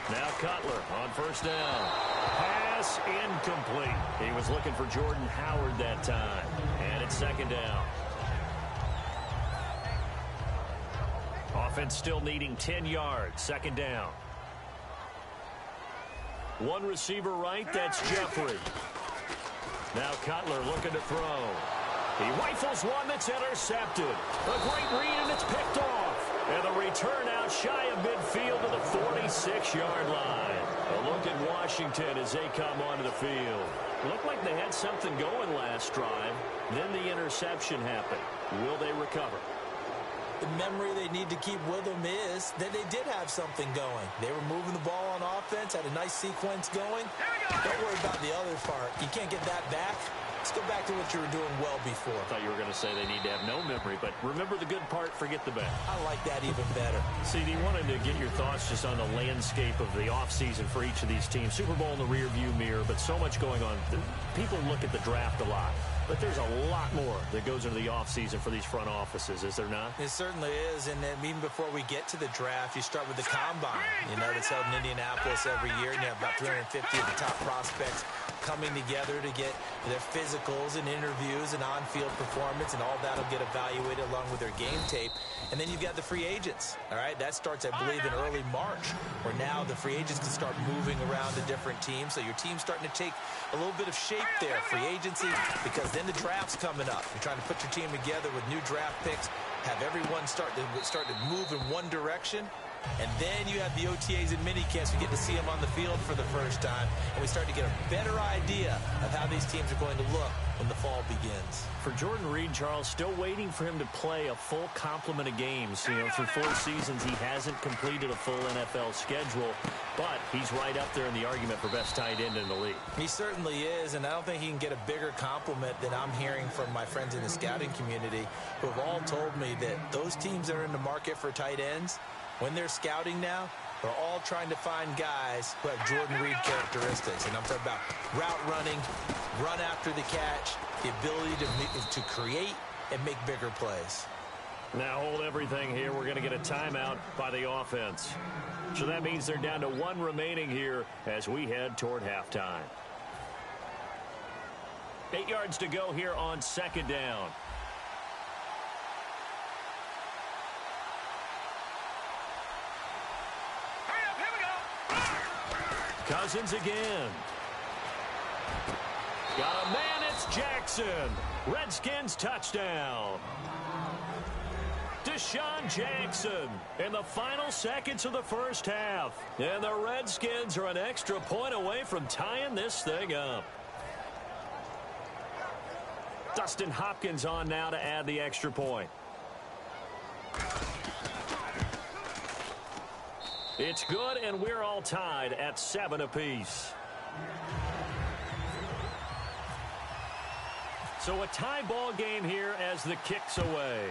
Now Cutler on 1st down. Pass incomplete. He was looking for Jordan Howard that time. And it's 2nd down. Offense still needing 10 yards. 2nd down. One receiver right, that's Jeffrey. Now Cutler looking to throw. He rifles one that's intercepted. A great read, and it's picked off. And the return out shy of midfield to the 46-yard line. A look at Washington as they come onto the field. Looked like they had something going last drive. Then the interception happened. Will they recover? The memory they need to keep with them is that they did have something going. They were moving the ball on offense, had a nice sequence going. Don't worry about the other part. You can't get that back. Let's go back to what you were doing well before. I thought you were going to say they need to have no memory, but remember the good part, forget the bad. I like that even better. CD, wanted to get your thoughts just on the landscape of the offseason for each of these teams. Super Bowl in the rearview mirror, but so much going on. People look at the draft a lot, but there's a lot more that goes into the offseason for these front offices, is there not? It certainly is, and then even before we get to the draft, you start with the combine. You know, that's held in Indianapolis every year, and you have about 350 of the top prospects coming together to get their physicals and interviews and on-field performance, and all that will get evaluated along with their game tape. And then you've got the free agents, all right? That starts, I believe, in early March, where now the free agents can start moving around to different teams, so your team's starting to take a little bit of shape there, free agency, because then the draft's coming up. You're trying to put your team together with new draft picks, have everyone start to move in one direction. And then you have the OTAs and minicamps. We get to see them on the field for the first time. And we start to get a better idea of how these teams are going to look when the fall begins. For Jordan Reed, Charles, still waiting for him to play a full complement of games. You know, through 4 seasons, he hasn't completed a full NFL schedule. But he's right up there in the argument for best tight end in the league. He certainly is, and I don't think he can get a bigger compliment than I'm hearing from my friends in the scouting community, who have all told me that those teams that are in the market for tight ends, when they're scouting now, are all trying to find guys who have Jordan Reed characteristics. And I'm talking about route running, run after the catch, the ability to create and make bigger plays. Now hold everything here. We're going to get a timeout by the offense. So that means they're down to 1 remaining here as we head toward halftime. 8 yards to go here on 2nd down. Hurry up, here we go. Cousins again. Got a man, it's Jackson. Redskins touchdown. Deshaun Jackson in the final seconds of the first half. And the Redskins are an extra point away from tying this thing up. Dustin Hopkins on now to add the extra point. It's good, and we're all tied at 7 apiece. So a tie ball game here as the kick's away.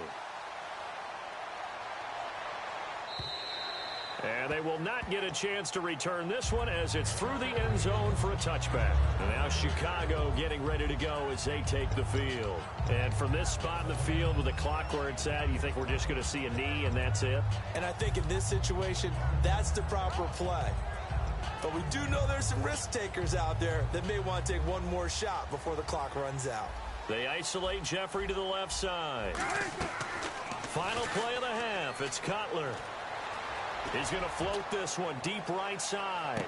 And they will not get a chance to return this one as it's through the end zone for a touchback. And now Chicago getting ready to go as they take the field. And from this spot in the field with the clock where it's at, you think we're just going to see a knee and that's it? And I think in this situation, that's the proper play. But we do know there's some risk takers out there that may want to take one more shot before the clock runs out. They isolate Jeffrey to the left side. Final play of the half. It's Cutler. He's going to float this one deep right side.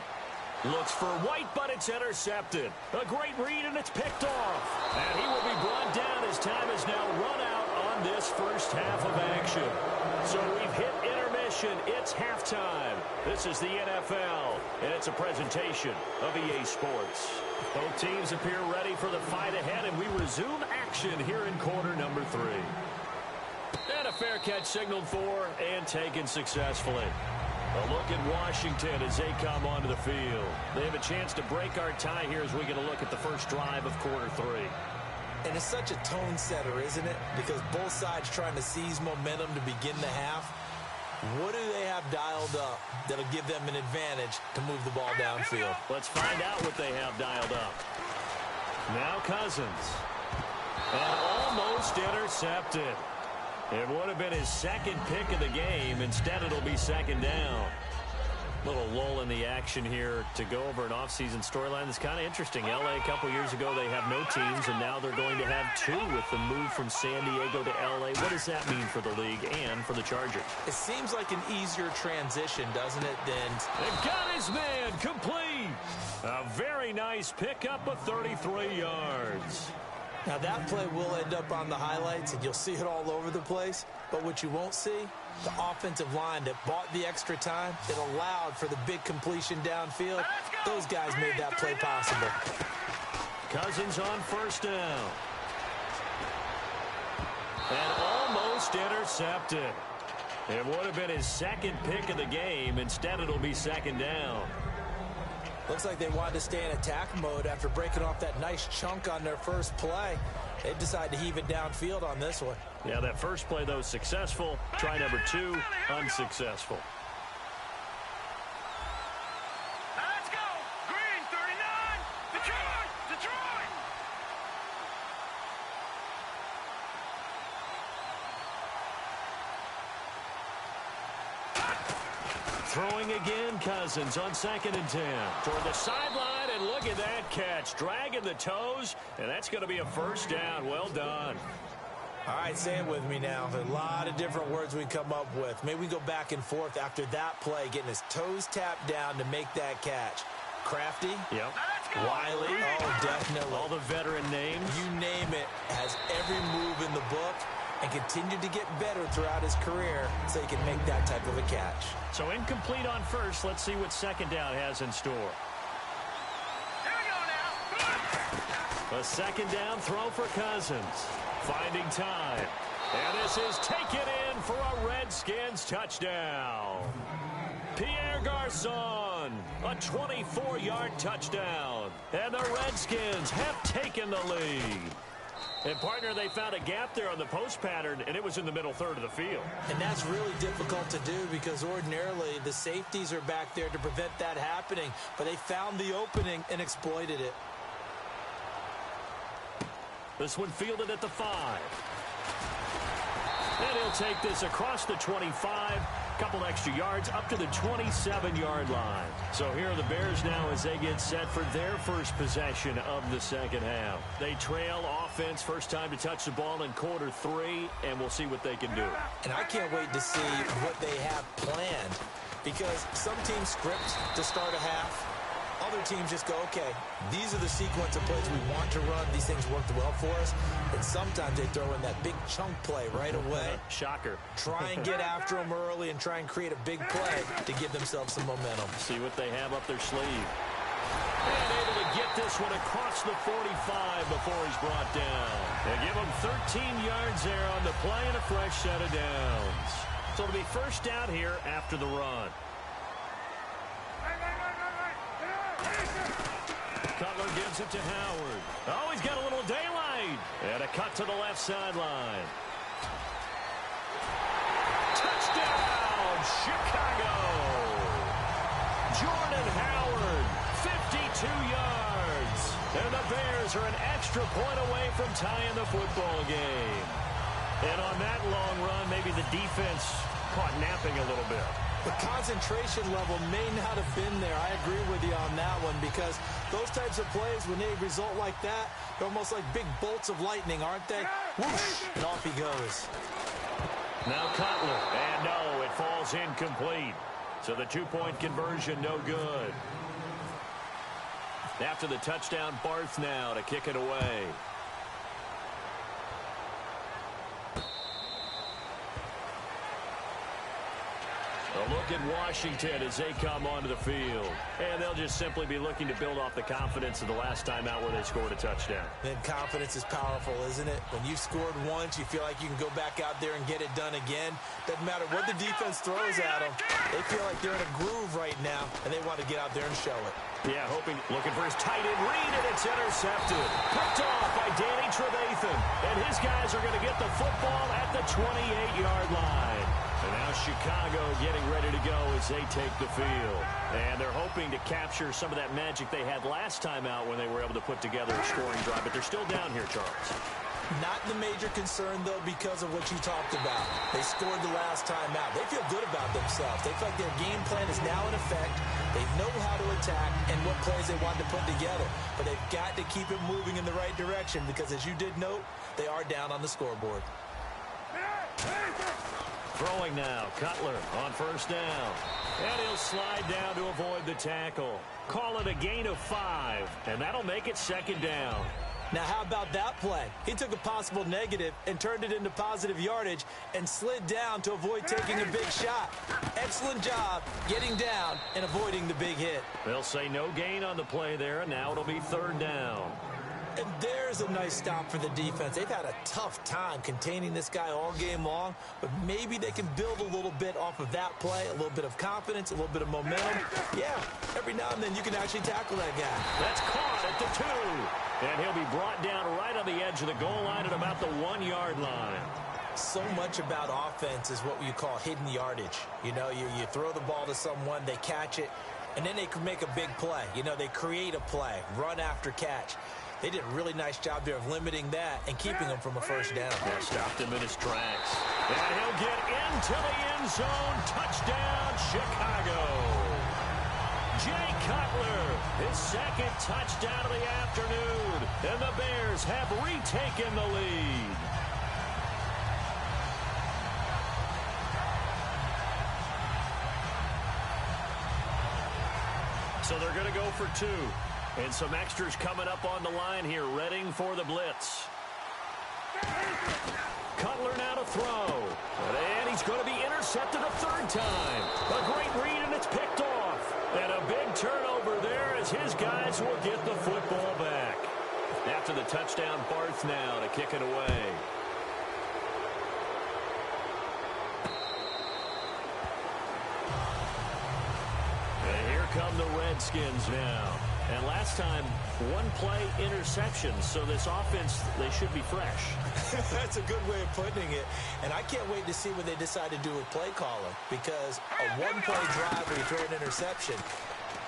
Looks for White, but it's intercepted. A great read, and it's picked off. And he will be brought down as time is now run out on this first half of action. So we've hit intermission. It's halftime. This is the NFL, and it's a presentation of EA Sports. Both teams appear ready for the fight ahead, and we resume action here in quarter number 3. And a fair catch signaled for and taken successfully. A look at Washington as they come onto the field. They have a chance to break our tie here as we get a look at the first drive of quarter 3. And it's such a tone setter, isn't it? Because both sides trying to seize momentum to begin the half. What do they have dialed up that'll give them an advantage to move the ball downfield? Let's find out what they have dialed up. Now Cousins. And almost intercepted. It would have been his second pick of the game. Instead, it'll be 2nd down. Little lull in the action here to go over an offseason storyline that's kind of interesting. LA a couple years ago, they have no teams, and now they're going to have 2 with the move from San Diego to LA. What does that mean for the league and for the Chargers? It seems like an easier transition, doesn't it, than... They've got his man complete. A very nice pickup of 33 yards. Now, that play will end up on the highlights, and you'll see it all over the place. But what you won't see, the offensive line that bought the extra time, that allowed for the big completion downfield, those guys made that play possible. Cousins on first down. And almost intercepted. It would have been his second pick of the game. Instead, it'll be 2nd down. Looks like they wanted to stay in attack mode after breaking off that nice chunk on their first play. They decided to heave it downfield on this one. Yeah, that first play, though, successful. Try number 2, unsuccessful. Let's go. Green, 39. Detroit, Detroit. Throwing again, Cousins on 2nd and 10. Toward the sideline, and look at that catch. Dragging the toes, and that's going to be a first down. Well done. All right, say it with me now. A lot of different words we come up with. Maybe we go back and forth after that play, getting his toes tapped down to make that catch. Crafty? Yep. Wiley? Oh, definitely. All the veteran names. You name it. Has every move in the book and continued to get better throughout his career so he can make that type of a catch. So incomplete on first. Let's see what 2nd down has in store. Here we go now. A 2nd down throw for Cousins. Finding time. And this is taken in for a Redskins touchdown. Pierre Garçon, a 24-yard touchdown. And the Redskins have taken the lead. And, partner, they found a gap there on the post pattern, and it was in the middle third of the field. And that's really difficult to do because ordinarily the safeties are back there to prevent that happening. But they found the opening and exploited it. This one fielded at the 5. And he'll take this across the 25. Couple extra yards up to the 27-yard line. So here are the Bears now as they get set for their first possession of the second half. They trail offense, first time to touch the ball in quarter 3, and we'll see what they can do. And I can't wait to see what they have planned because some teams script to start a half. Other teams just go, okay, these are the sequence of plays we want to run. These things worked well for us. And sometimes they throw in that big chunk play right away. Shocker. Try and get after them early and try and create a big play to give themselves some momentum. See what they have up their sleeve. And able to get this one across the 45 before he's brought down. They give him 13 yards there on the play and a fresh set of downs. So it'll be first down here after the run. Cutler gives it to Howard. Oh, he's got a little daylight. And a cut to the left sideline. Touchdown, Chicago. Jordan Howard, 52 yards. And the Bears are an extra point away from tying the football game. And on that long run, maybe the defense caught napping a little bit. The concentration level may not have been there. I agree with you on that one because those types of plays, when they result like that, they're almost like big bolts of lightning, aren't they? Whoosh, and off he goes. Now Cutler, and no, it falls incomplete. So the two-point conversion, no good. After the touchdown, Barth now to kick it away. A look at Washington as they come onto the field. And they'll just simply be looking to build off the confidence of the last time out where they scored a touchdown. And confidence is powerful, isn't it? When you've scored once, you feel like you can go back out there and get it done again. Doesn't matter what the defense throws at them. They feel like they're in a groove right now, and they want to get out there and show it. Yeah, looking for his tight end read, and it's intercepted. Picked off by Danny Trevathan. And his guys are going to get the football at the 28-yard line. And now Chicago getting ready to go as they take the field. And they're hoping to capture some of that magic they had last time out when they were able to put together a scoring drive. But they're still down here, Charles. Not the major concern, though, because of what you talked about. They scored the last time out. They feel good about themselves. They feel like their game plan is now in effect. They know how to attack and what plays they want to put together. But they've got to keep it moving in the right direction because, as you did note, they are down on the scoreboard. Throwing now, Cutler on first down. And he'll slide down to avoid the tackle. Call it a gain of 5, and that'll make it second down. Now, how about that play? He took a possible negative and turned it into positive yardage and slid down to avoid taking a big shot. Excellent job getting down and avoiding the big hit. They'll say no gain on the play there, and now it'll be third down. And there's a nice stop for the defense. They've had a tough time containing this guy all game long, but maybe they can build a little bit off of that play, a little bit of confidence, a little bit of momentum. Yeah, every now and then you can actually tackle that guy. That's caught at the 2. And he'll be brought down right on the edge of the goal line at about the 1-yard line. So much about offense is what you call hidden yardage. You know, you throw the ball to someone, they catch it, and then they can make a big play. You know, they create a play, run after catch. They did a really nice job there of limiting that and keeping him from a first down. Yeah, stopped him in his tracks. And he'll get into the end zone. Touchdown, Chicago. Jay Cutler, his second touchdown of the afternoon. And the Bears have retaken the lead. So they're going to go for 2. And some extras coming up on the line here, readying for the blitz. Cutler now to throw. And he's going to be intercepted a third time. A great read, and it's picked off. And a big turnover there as his guys will get the football back. After the touchdown, Barth now to kick it away. And here come the Redskins now. And last time, one play interception. So this offense, they should be fresh. That's a good way of putting it. And I can't wait to see what they decide to do with play calling, because a one-play drive where you throw an interception,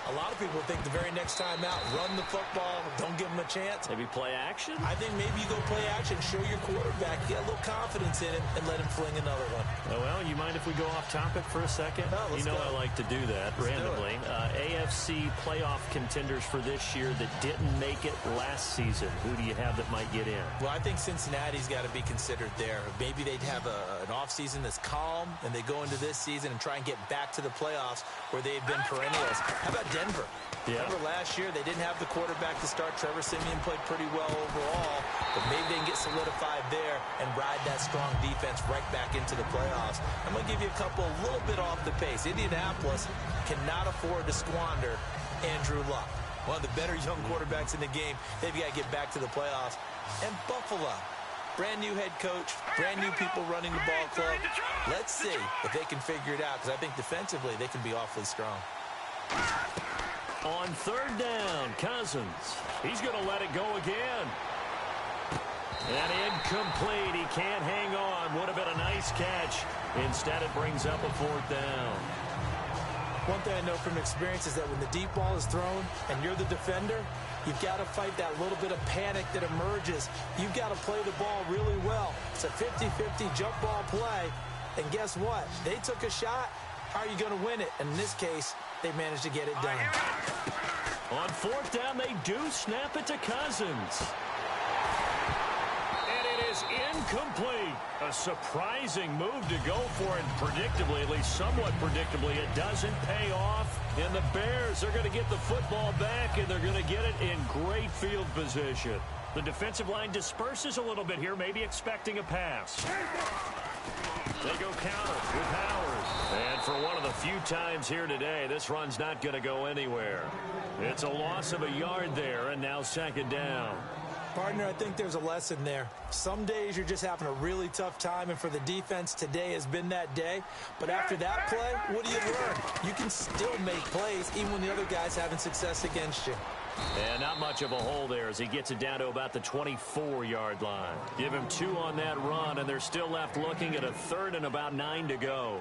a lot of people think the very next time out, run the football, don't give them a chance. Maybe play action? I think maybe you go play action, show your quarterback, get a little confidence in him, and let him fling another one. Oh, well, you mind if we go off topic for a second? No, let's you know go. I like to do that randomly. AFC playoff contenders for this year that didn't make it last season. Who do you have that might get in? Well, I think Cincinnati's got to be considered there. Maybe they'd have an offseason that's calm, and they go into this season and try and get back to the playoffs where they've been perennials. How about Denver? Yeah. Remember last year, they didn't have the quarterback to start. Trevor Siemian played pretty well overall, but maybe they can get solidified there and ride that strong defense right back into the playoffs. I'm going to give you a couple a little bit off the pace. Indianapolis cannot afford to squander Andrew Luck, one of the better young quarterbacks in the game. They've got to get back to the playoffs. And Buffalo, brand new head coach, brand new people running the ball club. Let's see if they can figure it out, because I think defensively they can be awfully strong. On third down, Cousins. He's going to let it go again. And incomplete. He can't hang on. Would have been a nice catch. Instead, it brings up a fourth down. One thing I know from experience is that when the deep ball is thrown and you're the defender, you've got to fight that little bit of panic that emerges. You've got to play the ball really well. It's a 50-50 jump ball play. And guess what? They took a shot. How are you going to win it? And in this case, they managed to get it done. On fourth down, they do snap it to Cousins. And it is incomplete. A surprising move to go for it. Predictably, at least somewhat predictably, it doesn't pay off. And the Bears are going to get the football back, and they're going to get it in great field position. The defensive line disperses a little bit here, maybe expecting a pass. They go counter with Howard. And for one of the few times here today, this run's not going to go anywhere. It's a loss of a yard there, and now second down. Partner, I think there's a lesson there. Some days you're just having a really tough time, and for the defense, today has been that day. But after that play, what do you learn? You can still make plays even when the other guy's having success against you. And not much of a hole there as he gets it down to about the 24-yard line. Give him 2 on that run, and they're still left looking at a third and about 9 to go.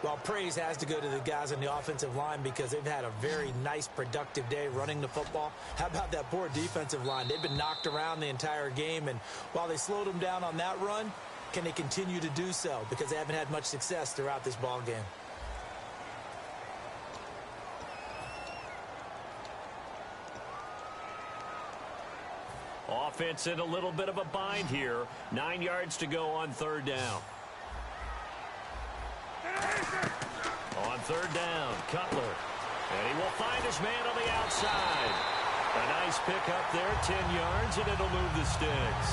Well, praise has to go to the guys on the offensive line because they've had a very nice, productive day running the football. How about that poor defensive line? They've been knocked around the entire game, and while they slowed them down on that run, can they continue to do so? Because they haven't had much success throughout this ball game. Offense in a little bit of a bind here. 9 yards to go on third down. On third down, Cutler. And he will find his man on the outside. A nice pickup there, 10 yards, and it'll move the sticks.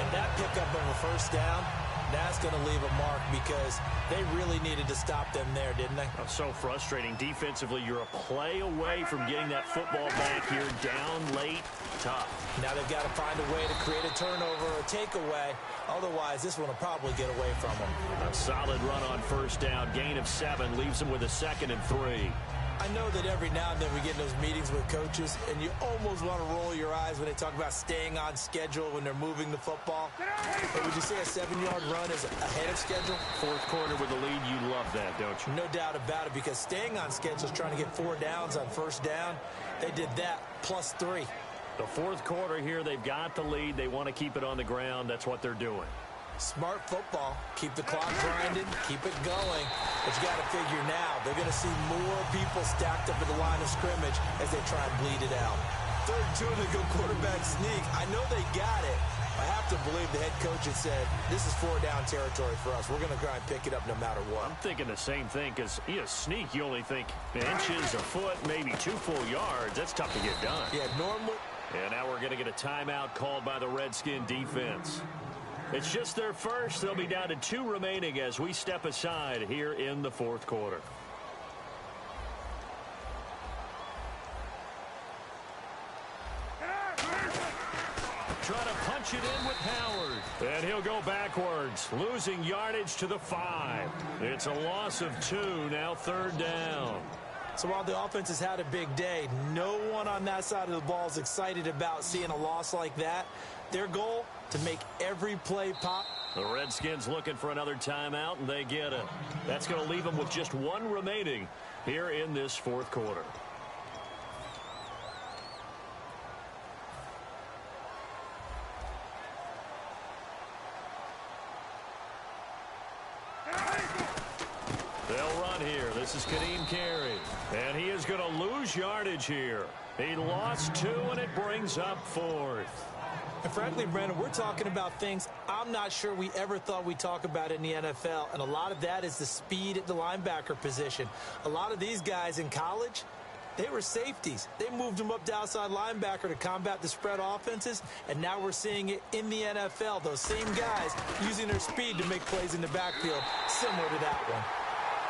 And that pickup of a first down, that's going to leave a mark because they really needed to stop them there, didn't they? Oh, so frustrating. Defensively, you're a play away from getting that football back here. Down late, tough. Now they've got to find a way to create a turnover or a takeaway. Otherwise, this one will probably get away from them. A solid run on first down. Gain of 7 leaves them with a 2nd and 3. I know that every now and then we get in those meetings with coaches, and you almost want to roll your eyes when they talk about staying on schedule when they're moving the football. But would you say a 7-yard run is ahead of schedule? Fourth quarter with the lead, you love that, don't you? No doubt about it, because staying on schedule is trying to get 4 downs on first down. They did that plus 3. The fourth quarter here, they've got the lead. They want to keep it on the ground. That's what they're doing. Smart football. Keep the clock grinding. Keep it going. But you got to figure now, they're going to see more people stacked up at the line of scrimmage as they try and bleed it out. 3rd and 2 and they go quarterback sneak. I know they got it. I have to believe the head coach had said, this is 4-down territory for us. We're going to try and pick it up no matter what. I'm thinking the same thing because, sneak, you only think inches, a foot, maybe 2 full yards. That's tough to get done. Yeah, normal. And now we're going to get a timeout called by the Redskin defense. It's just their first. They'll be down to 2 remaining as we step aside here in the fourth quarter. Try to punch it in with Howard. And he'll go backwards, losing yardage to the 5. It's a loss of 2, now 3rd down. So while the offense has had a big day, no one on that side of the ball is excited about seeing a loss like that. Their goal, to make every play pop. The Redskins looking for another timeout, and they get it. That's going to leave them with just one remaining here in this fourth quarter. They'll run here. This is Kadeem Carey. And he is going to lose yardage here. He lost 2, and it brings up 4th. And frankly, Brandon, we're talking about things I'm not sure we ever thought we'd talk about in the NFL. And a lot of that is the speed at the linebacker position. A lot of these guys in college, they were safeties. They moved them up to outside linebacker to combat the spread offenses. And now we're seeing it in the NFL. Those same guys using their speed to make plays in the backfield, similar to that one.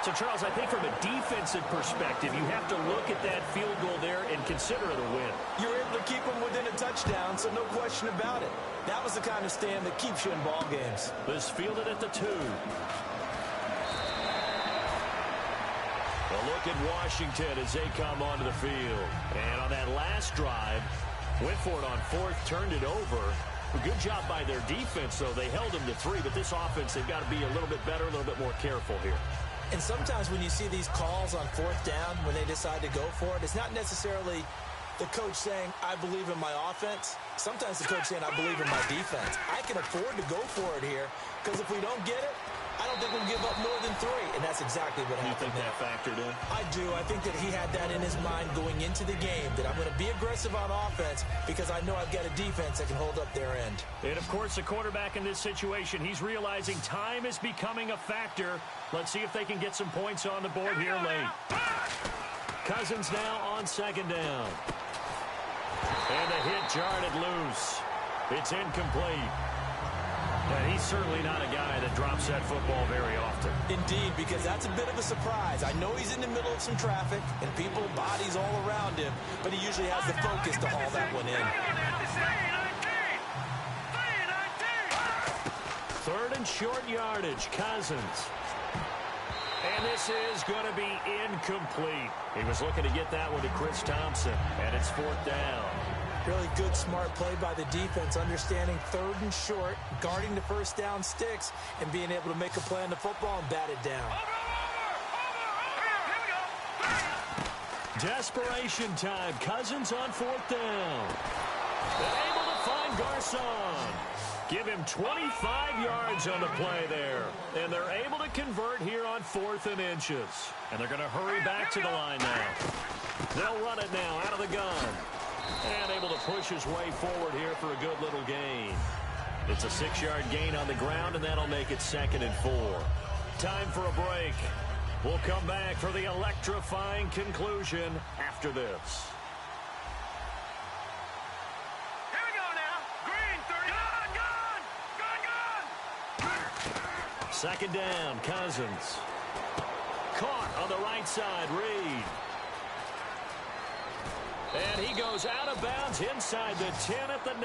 So, Charles, I think from a defensive perspective, you have to look at that field goal there and consider it a win. You were able to keep them within a touchdown, so no question about it. That was the kind of stand that keeps you in ball games. This fielded at the 2. A look at Washington as they come onto the field. And on that last drive, went for it on 4th, turned it over. A good job by their defense, though. They held them to 3, but this offense, they've got to be a little bit better, a little bit more careful here. And sometimes when you see these calls on 4th down, when they decide to go for it, it's not necessarily the coach saying, I believe in my offense. Sometimes the coach saying, I believe in my defense. I can afford to go for it here, because if we don't get it, I don't think we'll give up more than 3. And that's exactly what happened. You think that factored in? I do. I think that he had that in his mind going into the game, that I'm going to be aggressive on offense because I know I've got a defense that can hold up their end. And, of course, the quarterback in this situation, he's realizing time is becoming a factor. Let's see if they can get some points on the board here late. Cousins now on 2nd down. And the hit jarred it loose. It's incomplete. And he's certainly not a guy that drops that football very often. Indeed, because that's a bit of a surprise. I know he's in the middle of some traffic and people, bodies all around him, but he usually has the focus to haul that one in. 3rd and short yardage, Cousins. And this is going to be incomplete. He was looking to get that one to Chris Thompson, and it's 4th down. Really good, smart play by the defense, understanding 3rd and short, guarding the 1st down sticks, and being able to make a play on the football and bat it down. Desperation time. Cousins on 4th down. And able to find Garcon. Give him 25 yards on the play there. And they're able to convert here on 4th and inches. And they're going to hurry back to the line now. They'll run it now out of the gun. And able to push his way forward here for a good little gain. It's a 6-yard gain on the ground, and that'll make it 2nd and 4. Time for a break. We'll come back for the electrifying conclusion after this. Here we go now. Green, 30. Gun. 2nd down, Cousins. Caught on the right side, Reed. And he goes out of bounds inside the 10 at the 9.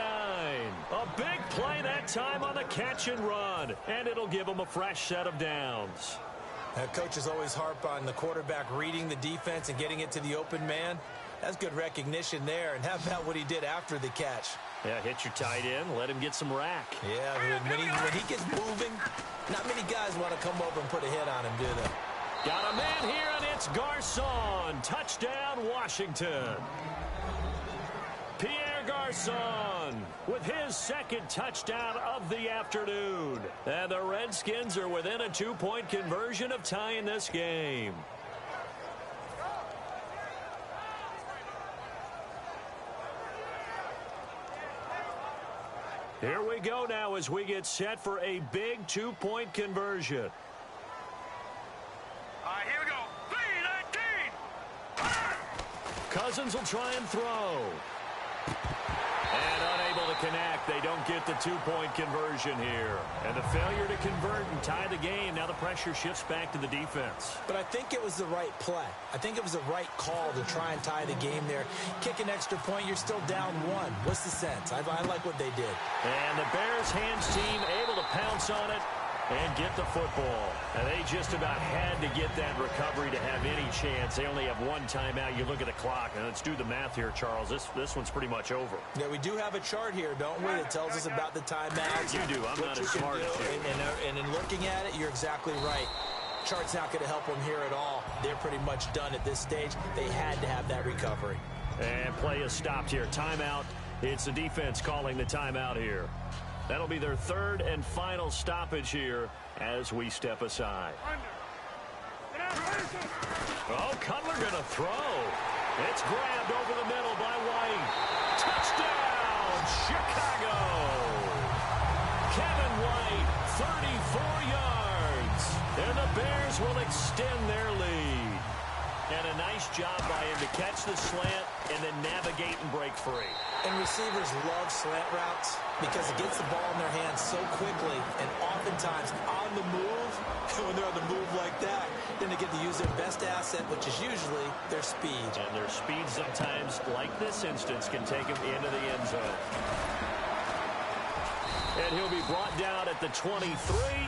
A big play that time on the catch and run. And it'll give him a fresh set of downs. Coaches always harp on the quarterback reading the defense and getting it to the open man. That's good recognition there. And how about what he did after the catch? Yeah, hit your tight end, let him get some rack. Yeah, when he gets moving, not many guys want to come over and put a hit on him, do they? Got a man here, and it's Garcon. Touchdown, Washington. Pierre Garcon with his 2nd touchdown of the afternoon. And the Redskins are within a 2-point conversion of tying this game. Here we go now as we get set for a big 2-point conversion. All right, here we go. 3-19. Cousins will try and throw. And unable to connect. They don't get the 2-point conversion here. And the failure to convert and tie the game. Now the pressure shifts back to the defense. But I think it was the right play. I think it was the right call to try and tie the game there. Kick an extra point, you're still down 1. What's the sense? I like what they did. And the Bears hands team able to pounce on it and get the football. And they just about had to get that recovery to have any chance. They only have one timeout. You look at the clock, and let's do the math here, Charles. This one's pretty much over. Yeah, we do have a chart here, don't we? That tells us about the timeouts. You do. I'm not as smart as you. And in looking at it, you're exactly right. Chart's not going to help them here at all. They're pretty much done at this stage. They had to have that recovery. And play is stopped here. Timeout. It's the defense calling the timeout here. That'll be their third and final stoppage here as we step aside. Oh, Cutler going to throw. It's grabbed over the middle by White. Touchdown, Chicago. Kevin White, 34 yards. And the Bears will extend their lead. And a nice job by him to catch the slant and then navigate and break free. And receivers love slant routes because it gets the ball in their hands so quickly and oftentimes on the move. When they're on the move like that, then they get to use their best asset, which is usually their speed. And their speed sometimes, like this instance, can take them into the end zone. And he'll be brought down at the 23,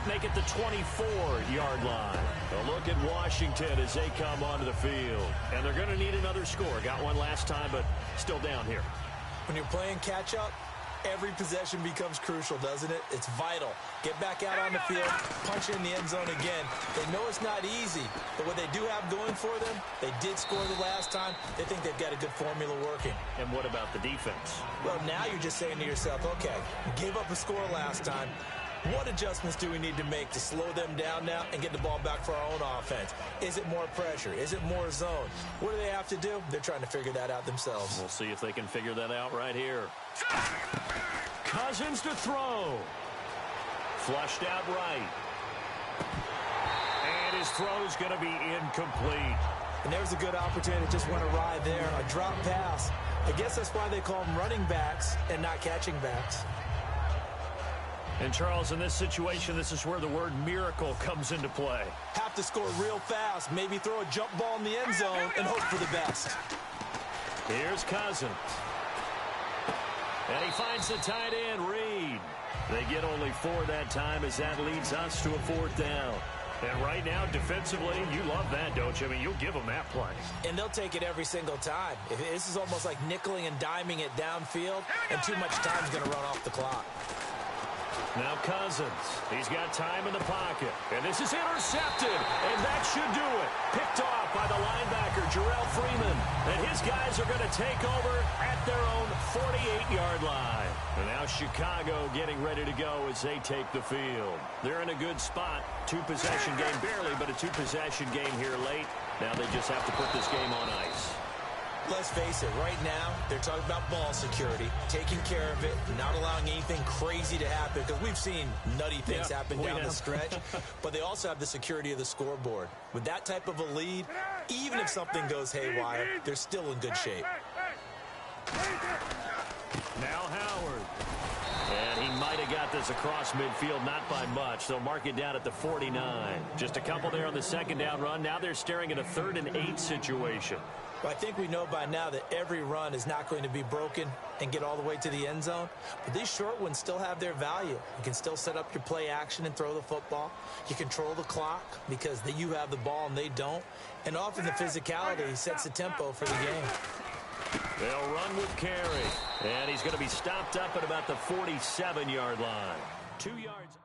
make it the 24-yard line. A look at Washington as they come onto the field. And they're going to need another score. Got one last time, but still down here. When you're playing catch-up, every possession becomes crucial, doesn't it? It's vital. Get back out on the field, punch in the end zone again. They know it's not easy, but what they do have going for them, they did score the last time. They think they've got a good formula working. And what about the defense? Well, now you're just saying to yourself, okay, we gave up a score last time. What adjustments do we need to make to slow them down now and get the ball back for our own offense? Is it more pressure? Is it more zone? What do they have to do? They're trying to figure that out themselves. We'll see if they can figure that out right here. Cousins to throw. Flushed out right. And his throw's going to be incomplete. And there's a good opportunity. Just went awry there. A drop pass. I guess that's why they call them running backs and not catching backs. And, Charles, in this situation, this is where the word miracle comes into play. Have to score real fast. Maybe throw a jump ball in the end zone and hope for the best. Here's Cousins. And he finds the tight end, Reed. They get only 4 that time as that leads us to a 4th down. And right now, defensively, you love that, don't you? I mean, you'll give them that play. And they'll take it every single time. This is almost like nickeling and diming it downfield, and too much time's going to run off the clock. Now Cousins, he's got time in the pocket, and this is intercepted, and that should do it. Picked off by the linebacker, Jarrell Freeman, and his guys are going to take over at their own 48-yard line. And now Chicago getting ready to go as they take the field. They're in a good spot. 2-possession game, barely, but a 2-possession game here late. Now they just have to put this game on ice. Let's face it, right now, they're talking about ball security, taking care of it, not allowing anything crazy to happen, because we've seen nutty things happen down the stretch, but they also have the security of the scoreboard. With that type of a lead, even if something goes haywire, they're still in good shape. Now Howard. And he might have got this across midfield, not by much. They'll mark it down at the 49. Just a couple there on the second down run. Now they're staring at a 3rd and 8 situation. Well, I think we know by now that every run is not going to be broken and get all the way to the end zone. But these short ones still have their value. You can still set up your play action and throw the football. You control the clock because you have the ball and they don't. And often the physicality sets the tempo for the game. They'll run with Carey. And he's going to be stopped up at about the 47-yard line. 2 yards.